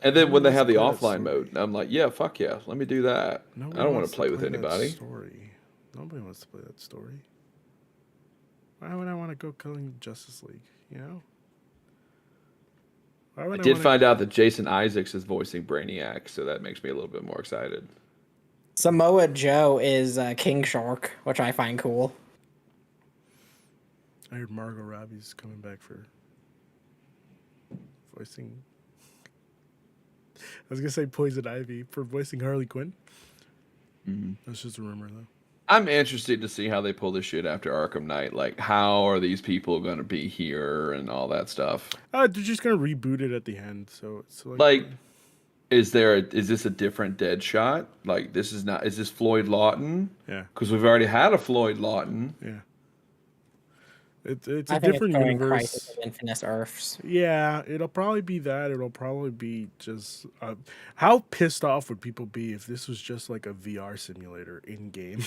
And then when they have the Nobody wants to play offline that story. mode, I'm like, yeah, fuck yeah, let me do that. Nobody I don't want wants to play with that anybody. story. Nobody wants to play that story. Why would I want to go killing Justice League? You know. Why would I did wanna- find out that Jason Isaacs is voicing Brainiac, so that makes me a little bit more excited. Samoa Joe is King Shark, which I find cool. I heard Margot Robbie's coming back for voicing. I was gonna say Poison Ivy for voicing Harley Quinn. That's just a rumor, though. I'm interested to see how they pull this shit after Arkham Knight. Like, how are these people going to be here and all that stuff? They're just gonna reboot it at the end, so it's Like, is this a different Deadshot? Like, is this Floyd Lawton? yeah, Because we've already had a Floyd Lawton. yeah. It's I a think different it's during universe. Crisis of Infinite Earths. Yeah, it'll probably be that. It'll probably be just. How pissed off would people be if this was just like a VR simulator in game?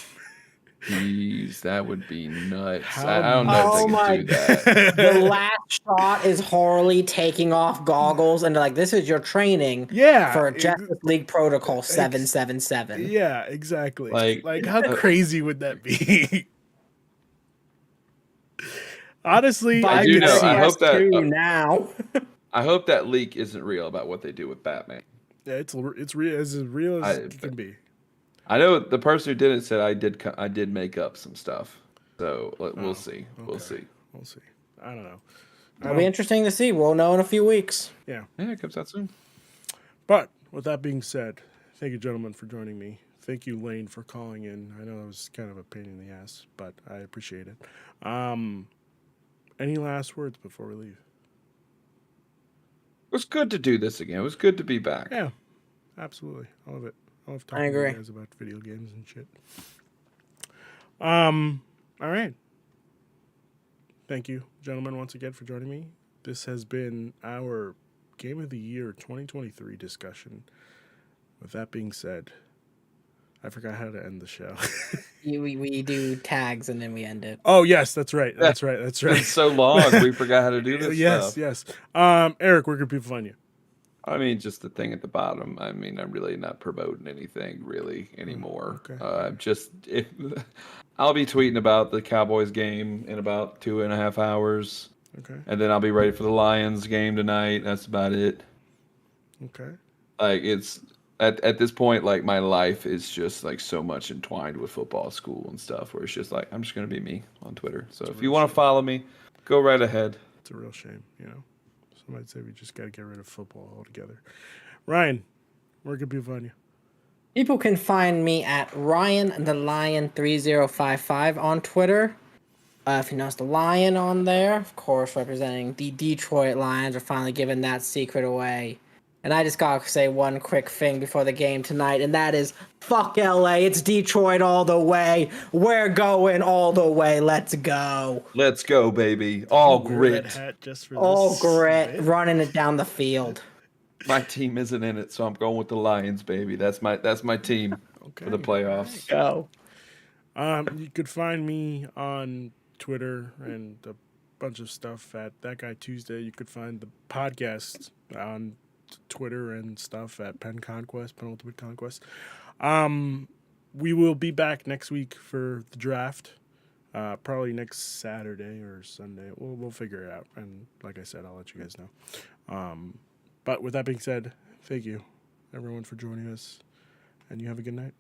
Jeez, that would be nuts. How I don't know Oh if my they can do that. The last shot is Harley taking off goggles and they're like, "This is your training Yeah, for Justice League Protocol 777." Yeah, exactly. Like- Like how crazy would that be? Honestly, Buy I do the know, I hope that- PS2 now. I hope that leak isn't real about what they do with Batman. yeah, it's real as it can be. I know the person who did it said I did make up some stuff. So we'll see. We'll okay. see. We'll see. I don't know. It'll be interesting to see. We'll know in a few weeks. Yeah. Yeah, it comes out soon. But with that being said, thank you, gentlemen, for joining me. Thank you, Lane, for calling in. I know it was kind of a pain in the ass, but I appreciate it. Any last words before we leave? It was good to do this again. It was good to be back. Yeah, absolutely. I love it. I love talking to agree. you guys about video games and shit. All right. Thank you, gentlemen, once again for joining me. This has been our Game of the Year 2023 discussion. With that being said, I forgot how to end the show. We do tags and then we end it. Oh, yes, that's right. That's right. That's It's been right. so long, we forgot how to do this yes, stuff. yes. Eric, where can people find you? I mean, just the thing at the bottom. I mean, I'm really not promoting anything really anymore. Okay. I'll be tweeting about the Cowboys game in about 2.5 hours, Okay. and then I'll be ready for the Lions game tonight. That's about it. Okay. Like it's at this point, like my life is just like so much entwined with football, school, and stuff. Where it's just like I'm just gonna be me on Twitter. So if you want to follow me, go right ahead. It's a real shame, you know. Somebody say we just got to get rid of football altogether. Ryan, where can people find you? People can find me at Ryan the Lion 3055 on Twitter. If you notice the lion on there, of course, representing the Detroit Lions, are finally giving that secret away. And I just gotta say one quick thing before the game tonight, and that is, fuck LA, it's Detroit all the way. We're going all the way. Let's go. Let's go, baby. All Wear grit. that hat just for All this. grit, running it down the field. My team isn't in it, so I'm going with the Lions, baby. That's my team Okay. for the playoffs. Go. You could find me on Twitter and a bunch of stuff at That Guy Tuesday. You could find the podcast on Twitter and stuff at Penultimate Conquest. we will be back next week for the draft. Probably next Saturday or Sunday. We'll figure it out. And like I said, I'll let you guys know. But with that being said, thank you, everyone, for joining us. And you have a good night.